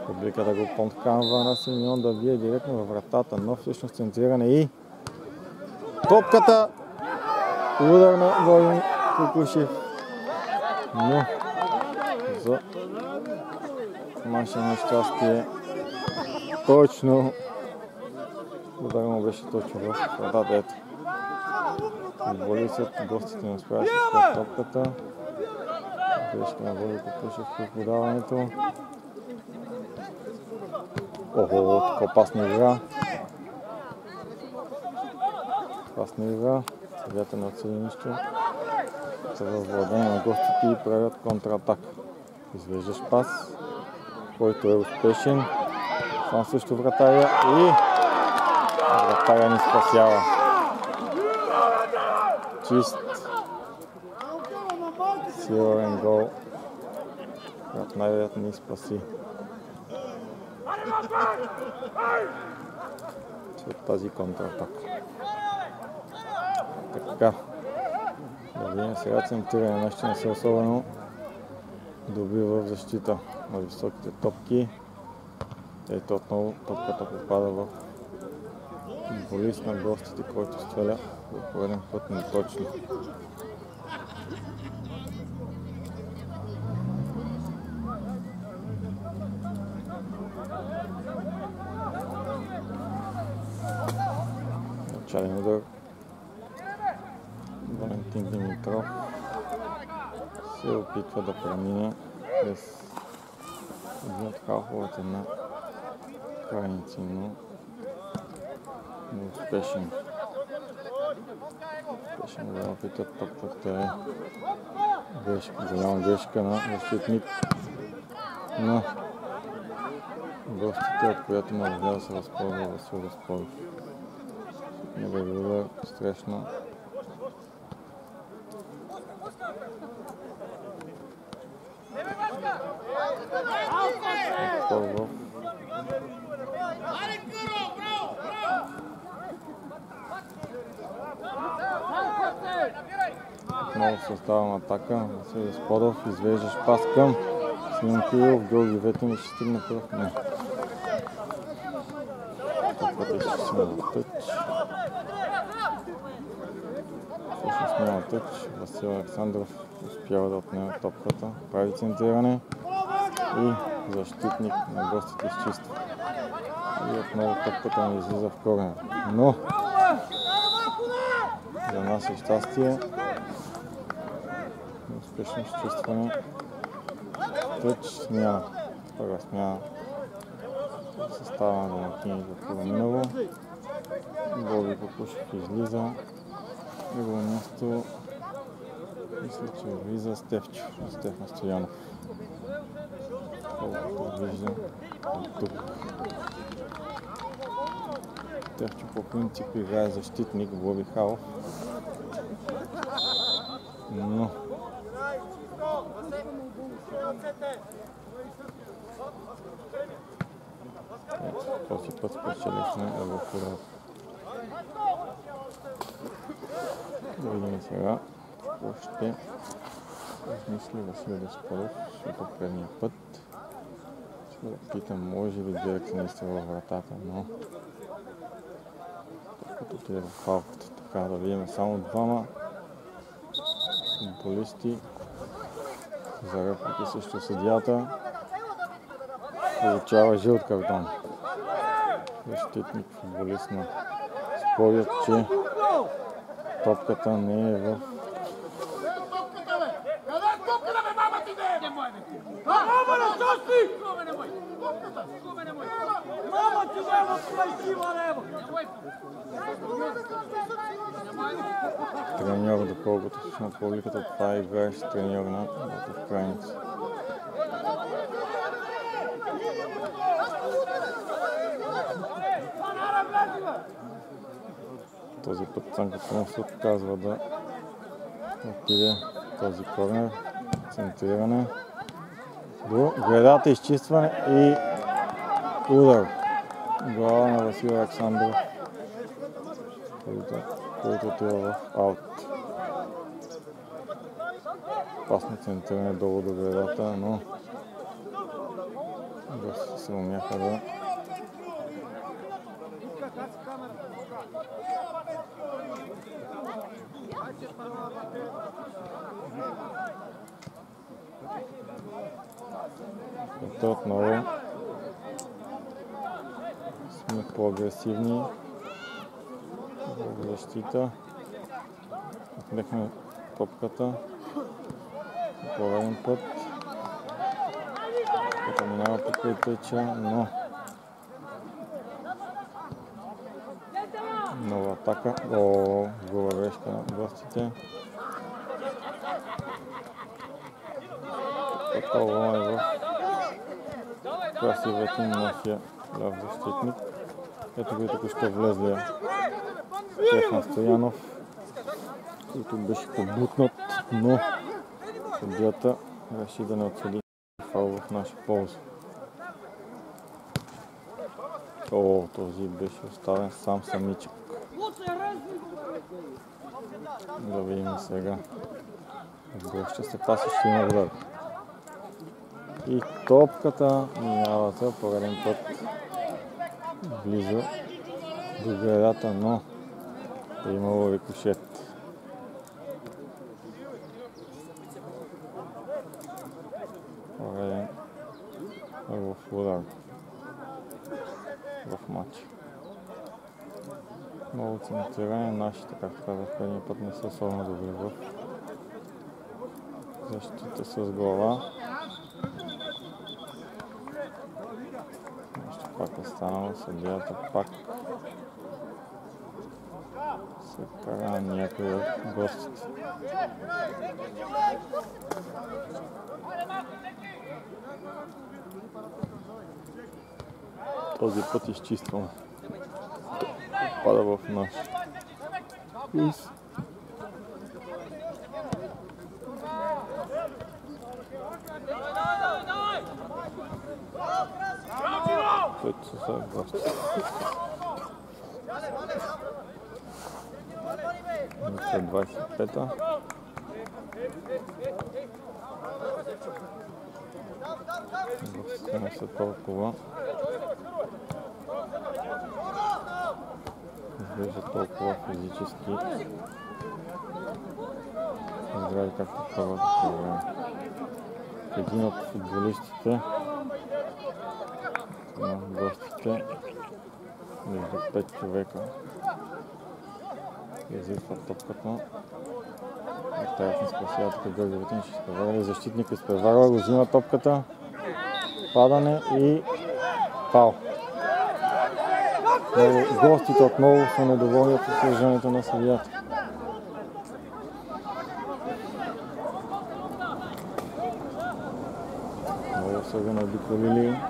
Публиката го подканва на Симеон да бие директно във вратата, но всъщност центриране и топката. Удар на Волин Кукушев. Но за Машино щастие точно удар му беше точно в вратата. Ето. Футболистът, гостите не успяха да спрят топката. Грешка на Волин Кукушев при подаването. Охо, така опасна игра. Опасна игра. Съдията не отсъди нищо. Са във владение на гостите и правят контратак. Извеждаш пас, който е успешен. Сам също вратаря и вратаря ни спасява. Чист. Сигурен гол. Който най-вероятно ни спаси. След тази контратака. Така. Да видим сега центриране. Нещо не са особено добри в защита на високите топки. Ето отново топката попада в футболист на гостите, който стреля за пореден път неточно. Начален удар. Валентин Димитров се опитва да премине през един от халфовете на крайници, но неуспешен. Успешен да опитат топката е грешка, голяма грешка на защитник на гостите, от която не можа да се възползва Васил Даскалов. Негови удар срещна Първо. Отново съставам атака. Васил Даскалов, извеждаш пас към Симеон Кирилов. Георги Ветин ще стигне пръв. Не. Топката ще стигне в тъч. Всъщност няма тъч. Васил Александров успява да отнема топката. Прави центриране. И защитник на гостите изчиства. И отново топката не излиза в корнер. Но за нас е щастие. Успешно изчистване. Тъч смяна. Първа смяна. Състава на домакини за Коломиново. Боби Кукушев излиза. Друго място мисля, че влиза Стефан Стоянов. Колкото виждам от тук. Тевчо по принцип играе защитник Боби Халов. Но този път спечелихме Еврофутбол. Да видим сега какво ще измисли Васил Даскалов, защото предния път ще да питам, може ли директно да изстрела вратата, но като отиде в халката. Така да видим само двама футболисти за реплики срещу съдията. Получава жълт картон. Защитник, футболист на спорят, че топката не е в... Треньор, доколкото слушам публиката, това е играещ треньор на Ботев Крайница. Този път Цанко Томов се отказва да отиде този корнер. Центриране до гредата, изчистване и удар. Глава на Васил Александров, който отива в аут. Опасно центриране долу до гредата, но гостите се умяха да ето отново сме по-агресивни в защита. Отнехме топката пореден път, като минава по Пейтеча, но нова атака. Гола грешка на гостите. Пътова е в красивия тим нашия ляв защитник. Ето го току-що влезе Стефан Стоянов, който беше побутнат, но съдията реши да не отсъди фаул в наша полза. Този беше оставен сам самичък. Да видим сега. Отгръща се паса, ще има удар. И топката минава за пореден път близо до гредата, но е имало рикошет. Пореден в удар в матча. Много центриране. Нашите, както казах предния път, не са особено добри в защита с глава. Нещо пак е станало, съдията пак се кара на някой от гостите. Този път изчиствам. Пада в наш плюс. Които са гости. След 25-та. Гостите не са толкова. Изглежда толкова физически здрави, както първото време. Един от футболистите на гостите между 5 човека излизва топката. Таяхни спасява така Георги Витин, ще изпреварва защитник, изпреварва, го взима топката, падане и фаул. Гостите отново са недоволни от съдържанието на съдията. Много са го надиколили.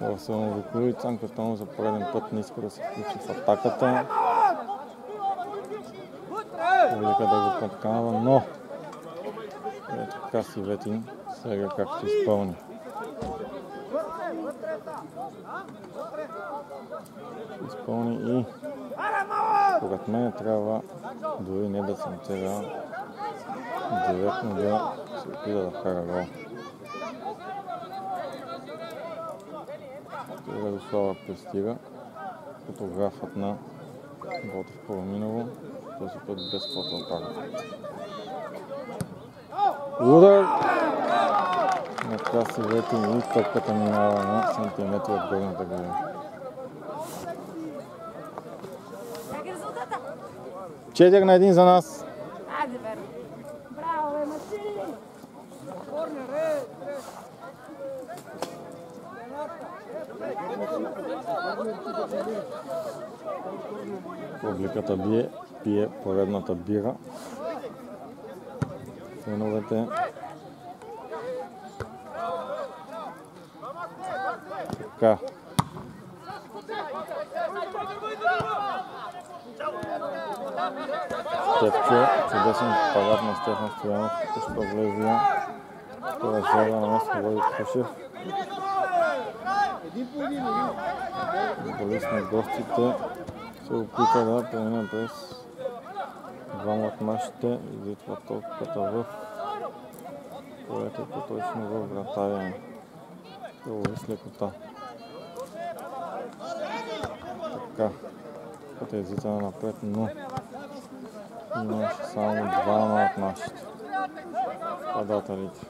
Много са го надиколили. Цанко Томов за пореден път не иска да се включи в атаката. Публика да го подканва, но ето така си Ветин сега как ще изпълни. Изпълни и според мен трябва дори не да съм целя, директно да се опита да вкара гол. Радослава пристига, фотографът на Ботев Параминово, този път без фотоапарат. Удар! Накрая си Ветин и топката минава на сантиметри от горната градина. 4-1 за нас. Айде, Веро. Браво, бе, Мачи! Публиката пие поредната бира. Феновете. Така. Степчо, чудесен пагат на Стефан Стоянов, току-що влезлия. Това е зяга на место Влади Крушев. Футболист на гостите се опита да премине през двама от нашите, излитва топката в полето точно в вратаря. Се лови с лекота. Така, като е излитана напред, но имаше само двама от нашите падателите.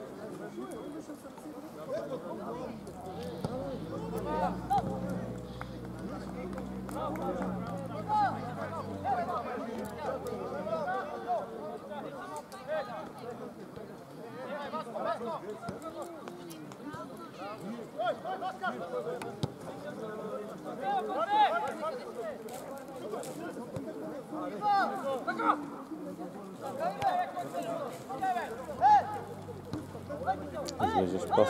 Излежеш пас.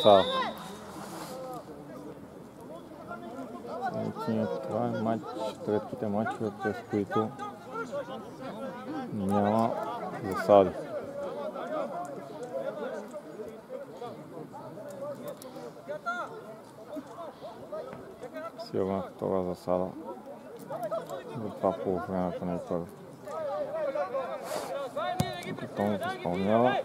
Фаул. Това е матч, редките матчове, през които няма засади. Сигурно втора засада за това полувремето на първо. Готовно се изпълнява.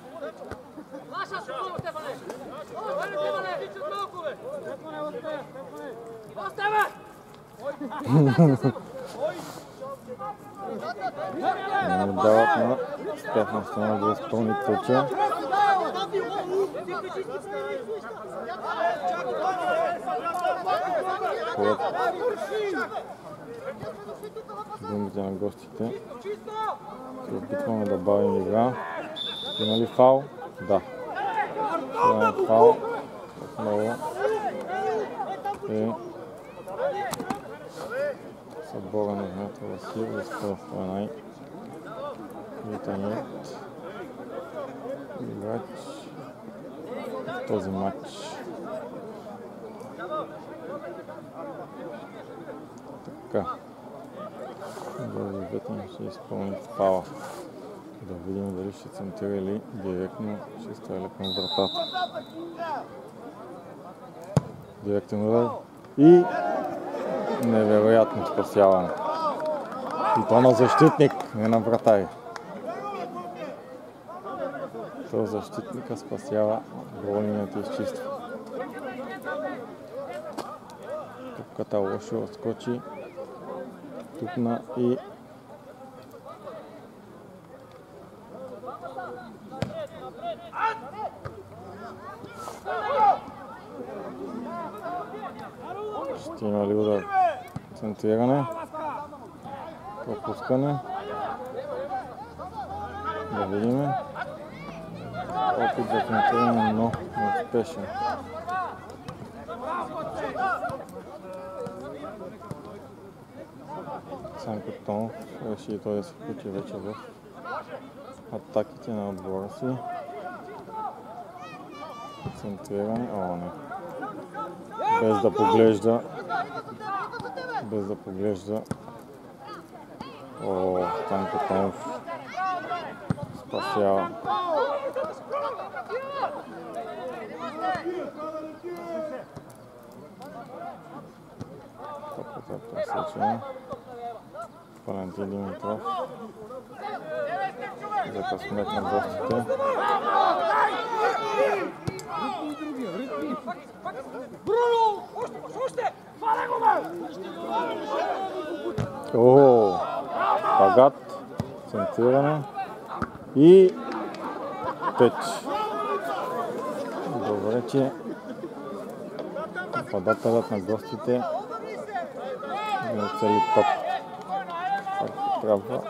Не му дават на Стефан Стоянов да изпълни тъча. Според думите на гостите се опитваме да бавим игра. Има ли фаул? Да. Това е фаул. Отново е събора на Дмитър Василев за скоростта най-витаният играч в този матч. Така. Дължите ни ще изпълнят фаула. Да видим дали ще центира или директно ще стреля към вратата. Директен удар и невероятно спасяване. И то на защитник, не на вратари. То защитника спасява, голинията изчиства. Топката лошо отскочи, тупна и ще има ли удар? Центриране, пропускане. Да видим. Опит за центриране, но неуспешен. Цанко Томов реши и той да се включи вече в атаките на отбора си. Центриране, не. Без да поглежда. Цанко Томов спасява. Топката е пресечена. Валентин Димитров за късмет на гостите. Пагат, центриране. И теч. Добре, че нападателят на гостите не оцели топ, както трябва,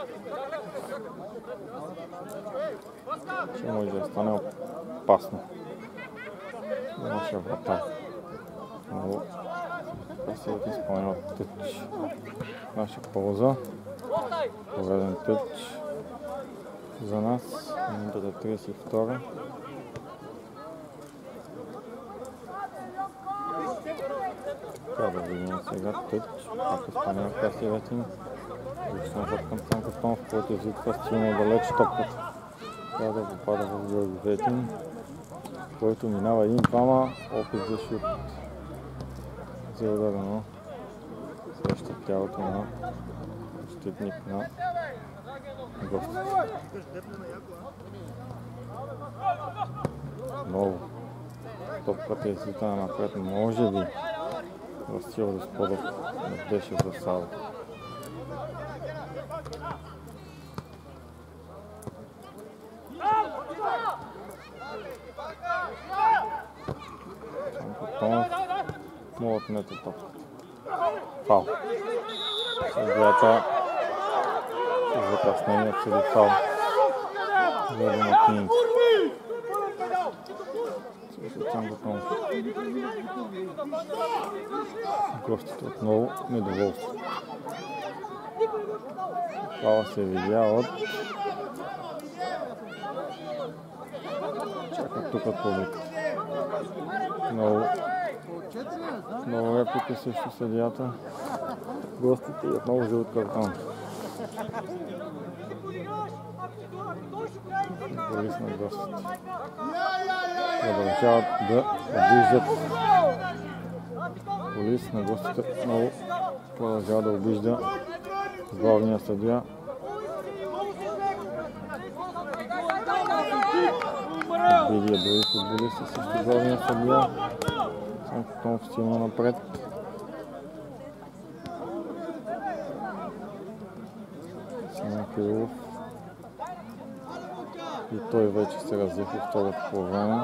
че може да стане опасно за нашия вратар. Много красивото изпълнява тъч. Наша полза. Пореден тъч за нас. Минутата 32. Трябва да видим сега тъч. Ако изпълнява красивият им. Виждам зад към Цанко Томов, който излитва силно далеч топката. Трябва да попада в Георги Ветин, който минава един-двама, опит за шут. За удар, но среща тялото на защитник на гостите. Много. Топката излитана напред, може би Васил Господов не беше за Сало. Томов му отнете топката. Фал. Съдията с закъснение цели фал за домакините. Срещу Цанко Томов. Гостите отново недоволство. Фала се видя от... Чакат тук публика. Много реплики срещу съдията. Гостите и отново жълт картон. Борис на гостите. Продължават да обиждат. Борис на гостите отново продължава да обижда главния съдия. Видия дори футболисти срещу главния съдия. Цанко Томов силно напред. Симон Кирилов. И той вече се разлихи второто по време.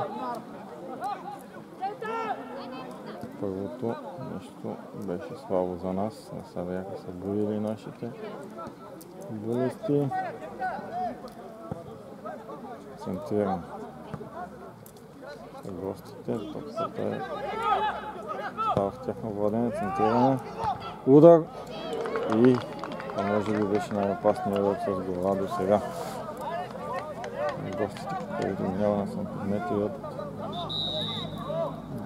Първото нещо беше слабо за нас. Не се бяха събудили нашите футболисти. Центриран. Гостите, топката е става в тяхно владение, центриране, удар и може би беше най-опасният удар с глава до сега. Гостите преди минаване съм подмети от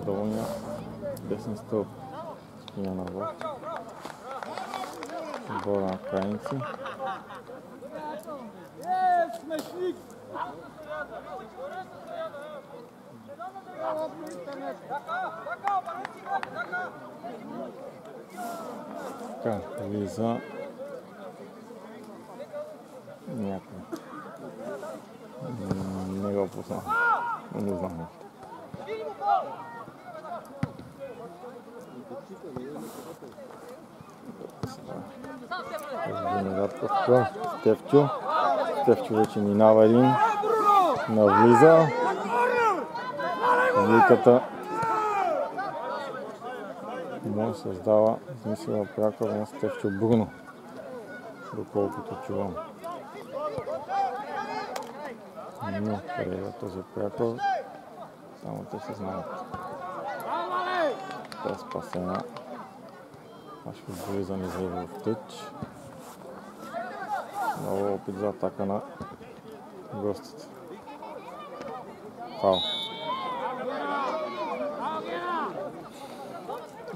долния десен стълб. Спина на власт. Отбора на крайници. Така, влиза някой. Не го познавам. Не знам. Назад към Стефчо. Стефчо вече минава един. Навлиза. Публиката му създава измислила прякор на Стефчо Бруно, доколкото чувам. Но къде е този прякор, само те се знаят. Тя е спасена. Наш футболизъм излезе в тъч. Много опит за атака на гостите. Фал.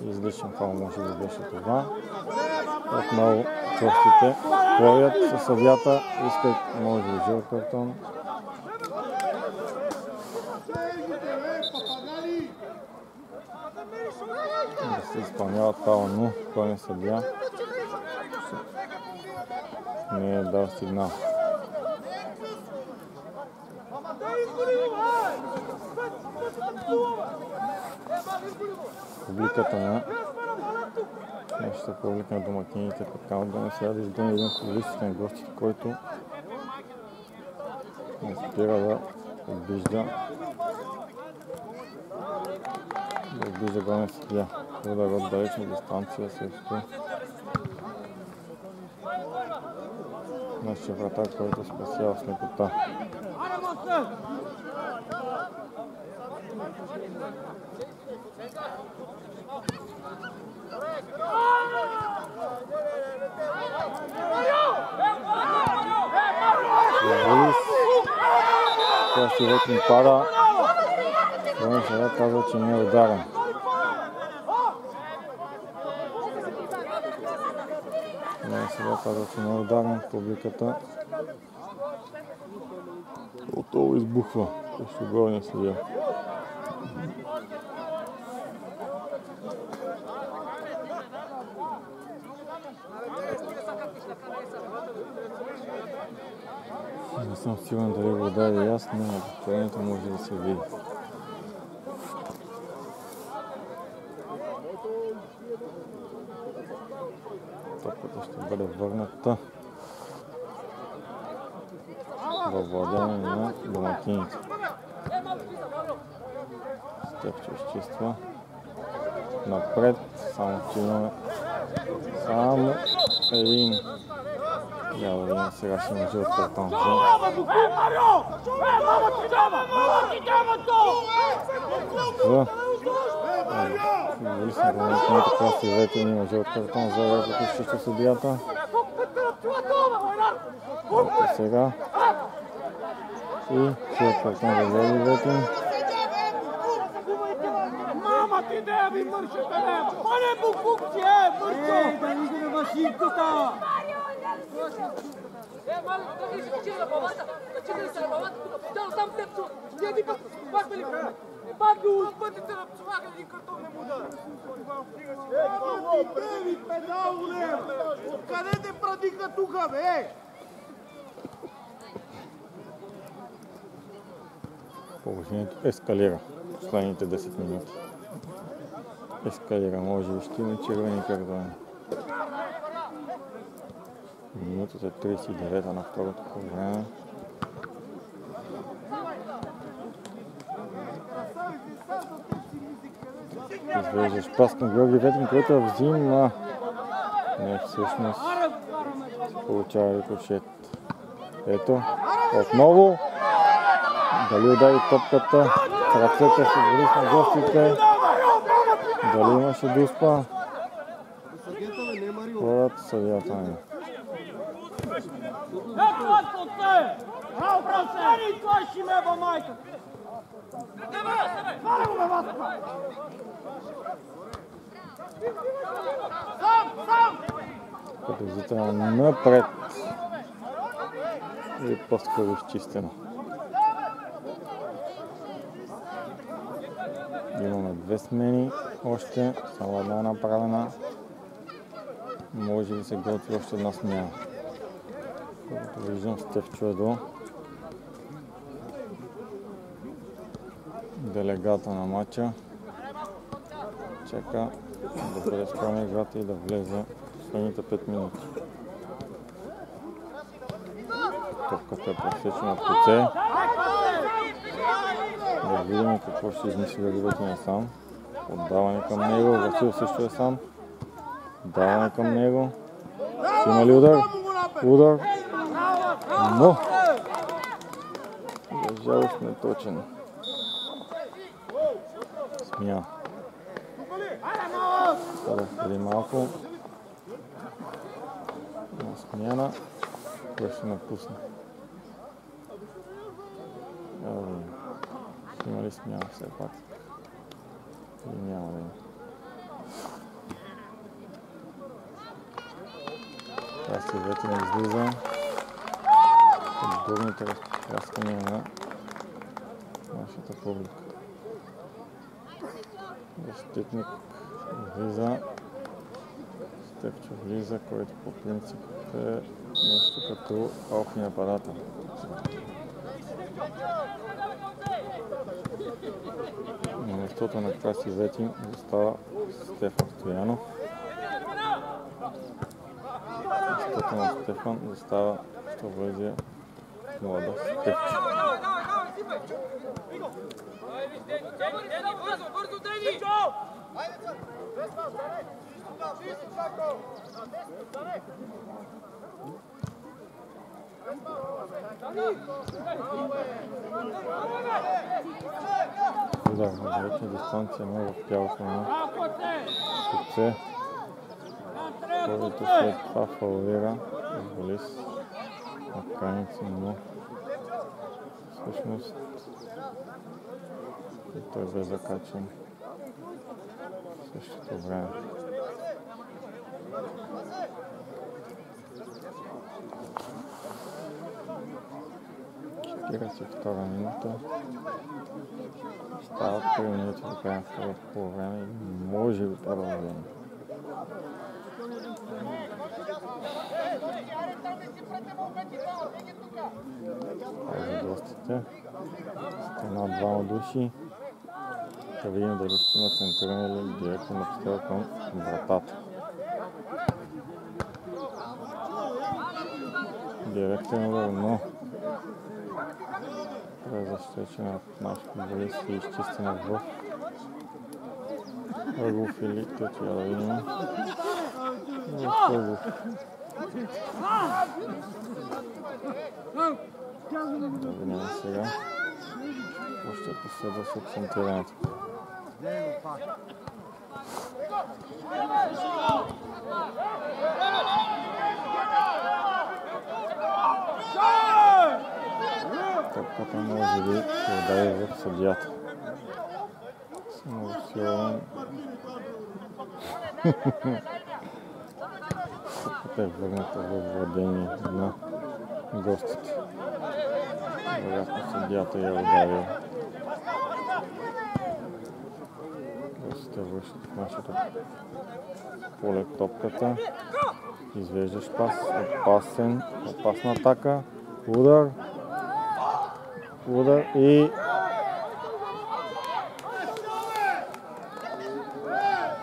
Излишен фал може да беше това. Отново гостите борят със съдията. Искат може би жълт картон. Да се изпълняват фала, но той не съдия. Не е дал сигнал. Публиката на нашата публика на домакините пък да не сега да изгони един футболист на гостите, който Не спира да обижда. Да обижда главния съдия. Удар от далечна дистанция срещу нашия вратар, който спасява с лекота. Борис, красивет ми пада. Главният съдия казва, че не е ударен. Главният съдия казва, че не е ударен. Публиката отново избухва срещу главния съдия. Не съм сигурен дали го удари ясно, но на повторението може да се види. Топката ще бъде върната във владение на домакините. Стефчо изчиства напред, само че имаме само един. Я да видим, сега ще има жълт картон. Футболист на домакините красивете има жълт картон за реплика срещу съдията. Ето сега. И жълт картон за левите. Мама ти да ви мършата лева! Пане буквукци, мършо! Ей, да видим машинката! Мало, да си чили на бабата, да чили се на бабата, да сам теб чу. Не вика, пак ли? Пак го пътите на пчелака един картон не му даде. Мама ти деви педал, лева! Откъде те прадиха тука, бе? Положението ескалира в последните 10 минути. Ескалира, може би ще има червени картони. Минутата е 39 на второто по време. Извеждаш пас към Георги Ветрин, който взима. Не, всъщност получава рикошет. Ето, отново. Дали удари топката в ръцете с Борис на гостите. Дали имаше дуспа. Според съдията не. Победител напред. И по-скоро изчистено. Имаме 2 смени още, само една направена. Може да се готви още една смяна. Когато виждам, Стефчо е до делегата на матча. Чека да бъде спрямо играта и да влезе в последните 5 минути. Топката е пресечена от коце. Да видим какво ще измисли Ветрин е сам. Отдаване към него, Васил също е сам. Даване към него. Ще има ли удар? Удар. Но за жалост не точен. Смяна. Казах преди малко. На смяна. Кой ще напусне? Има ли смяна все пак? Или няма да има? Красивете не излиза. Отборните разпряскания на нашата публика. Защитник влиза. Стефчо влиза, който по принцип е нещо като алфи нападател. На местото на Красивет застава Стефан Стоянов. На местото на Стефан застава Штовлезия млада Стефче. Удар на далечна дистанция, много в тялото на Куце, който след това фаулира футболист на Краница, но всъщност и той бе закачен в същото време. Втора минута. Стават 3 минути до края на второто полувреме и може би продължение. За гостите. Стена двама души. Да видим дали ще има центриране или директно напстрел към вратата. Директен удар, но защитена от наш футболист и изчистена в Ъгов или Тъчия, да видим. В Ъгов. Да видим сега. Още последва след центрирането. Топката може би се удари в съдията. Съм много силен. Топката е върната във владение на гостите. Вероятно съдията я ударил. Гостите връщат в нашето поле топката. Извеждаш пас, опасна атака, удар и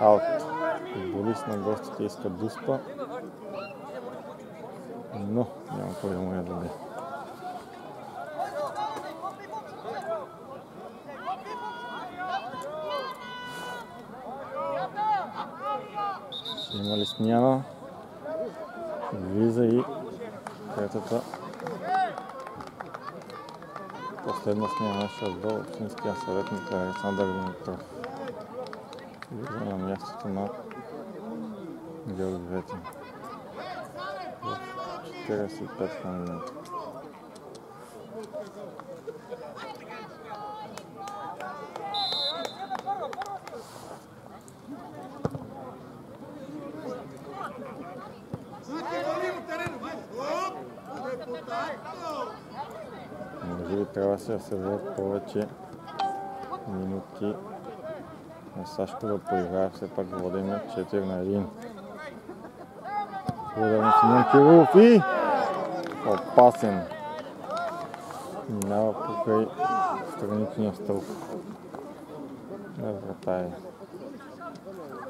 аут. Футболист на гостите иска дуспа, но няма кой да му я даде. Има ли смяна? Влиза и третата последна смяна нашия отбор, общинския съветник Александър Димитров. Влиза на мястото на Георги Ветин. В 45 минути. Може би трябва да се дадат повече минути на Сашко да поиграе, все пак водим 4-1. Удар на Симеон Кирилов и опасен. Минава покрай страничния стълб. На врата е.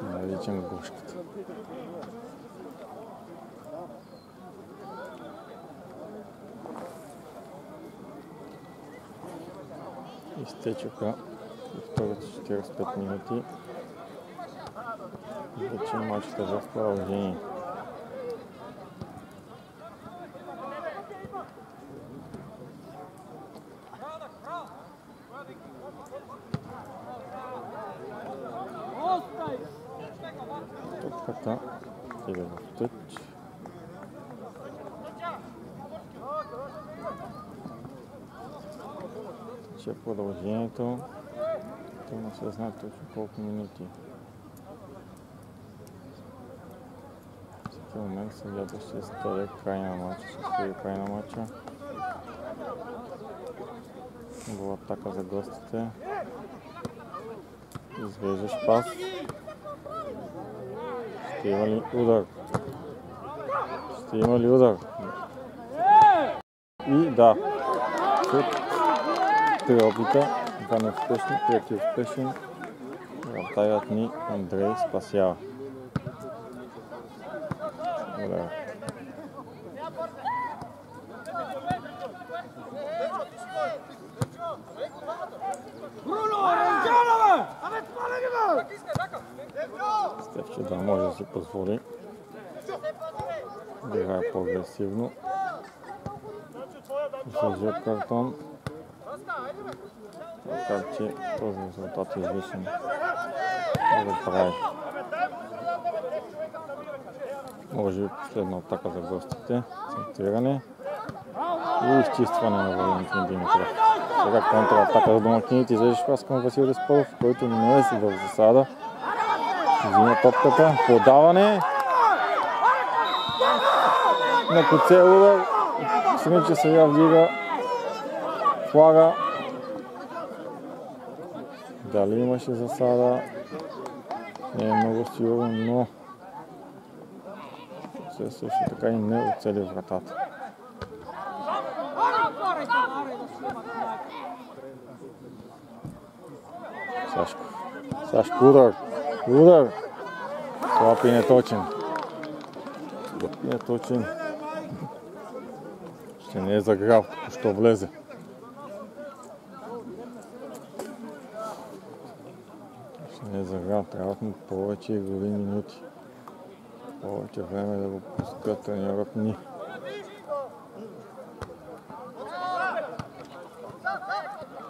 Наричам гушката. Изтечоха и вторите 45 минути. Вече матчът е в продължение. Топката иде в тъч. Че продължението, то не се знае точно колко минути. В всеки момент съдията ще стави край на матча, ще стави край на матча. Гола атака за гостите. Извеждаш пас. Ще има ли удар? Ще има ли удар? И да. Три опита, два неуспешни, трети успешен. Вратарят ни Андрей спасява. Удар. позволи да играе по-агресивно. Жълт картон. Така че този резултат е излишен да прави. Може би последна атака за гостите. Центриране и изчистване на Валентин Димитров. Сега контратака за домакините. Излежиш пас към Васил Деспоров, който не е в засада. Взима топката. Подаване. На коцел удар. Сринче сега вдига флага. Дали имаше засада? Не е много сигурно, но също така и не оцели вратата. Сашко удар. Удар. Слаб и неточен. Ще не е загрял, що влезе. Не е загрял, трябват му повече игрови минути. Повече време да го пускат треньорът ни.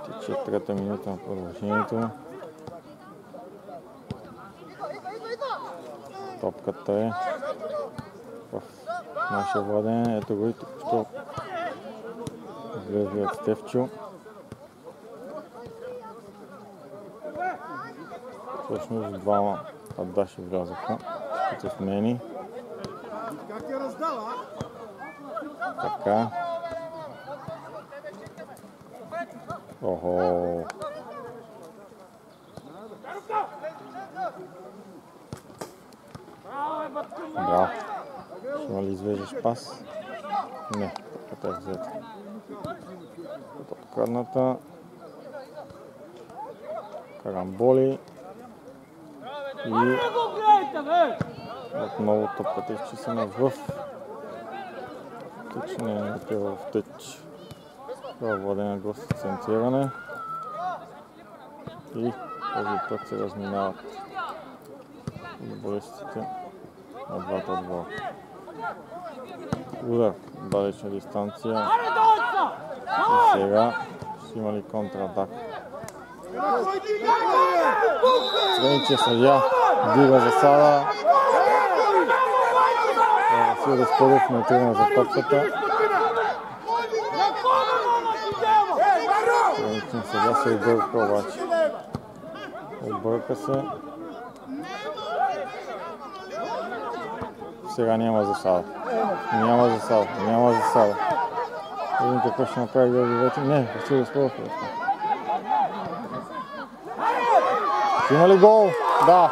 Тече трета минута на продължението. Топката е в наше владение. Ето го и тук що влезлият Стефчо. Всъщност двама адаши влязаха като смени. Така. Охо. Браво. Ще ли извеждаш пас? Не, топката е взета. Открадната. Карамболи. И отново топката изчистена в тъч, не отива в тъч. Това владение гост центриране. И този път се разминават футболистите на двата отбора. Удар, далечна дистанция. И сега ще има ли контратака? Сренче съдия дига засада. Васил Деспоров не тръгна за топката. Сренче съдия се обърка обаче. Обърка се. Сега няма засада. Няма засада. Видим какво ще направи Георги Ветин. Не, Васил Деспоров е. Има ли гол? Да.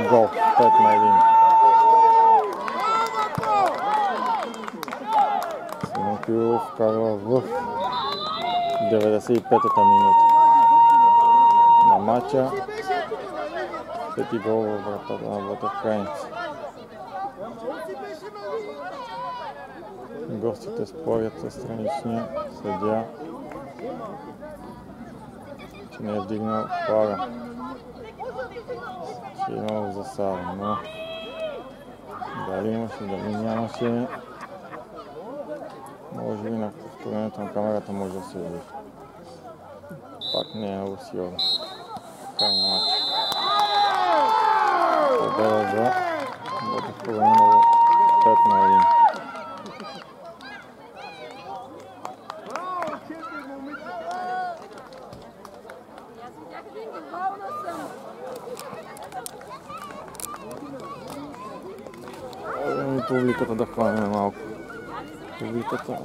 Гол. 5-1. Симон Кирилов вкарва в 95-та минута на матча. Пети гол във вратата на Ботевкрайници. Гостите спорят със страничния съдия, че не е вдигнал флага. Че е имал засада, но дали имаше, дали нямаше. Може би на повторението на камерата може да се види. Пак не е много сигурно. Край на матча. Победа за Ботевкрайново 5-1. Публиката да хванем малко. Публиката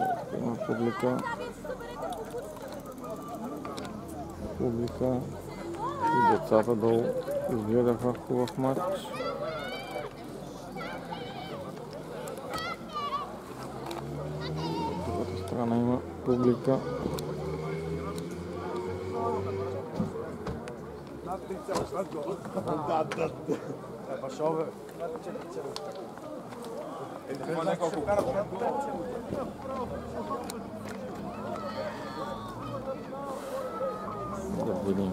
и децата долу изгледаха хубав матч. От другата страна има публика. Да видим.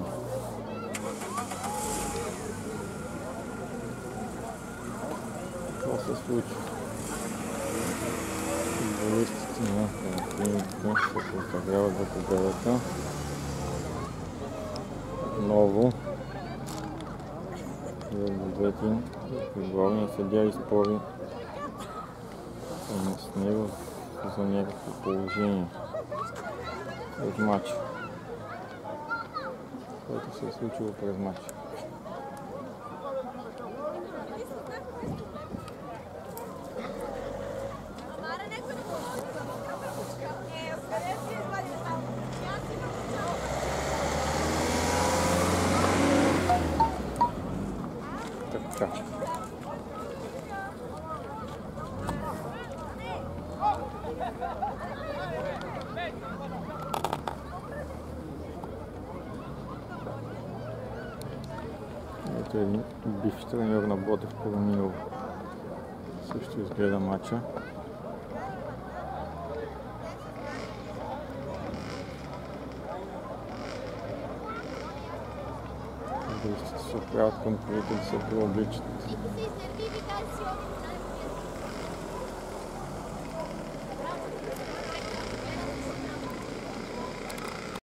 Какво се случи? Футболистите на Панатинаикос се подиграват за победата. Отново Ветин, главният съдия изпори с него за някакво положение през матча, което се е случило през матча. Така. Ето един бивш треньор на Ботев Короминов също изгледа матча. Футболистите се отправят към приятели, се преобличат.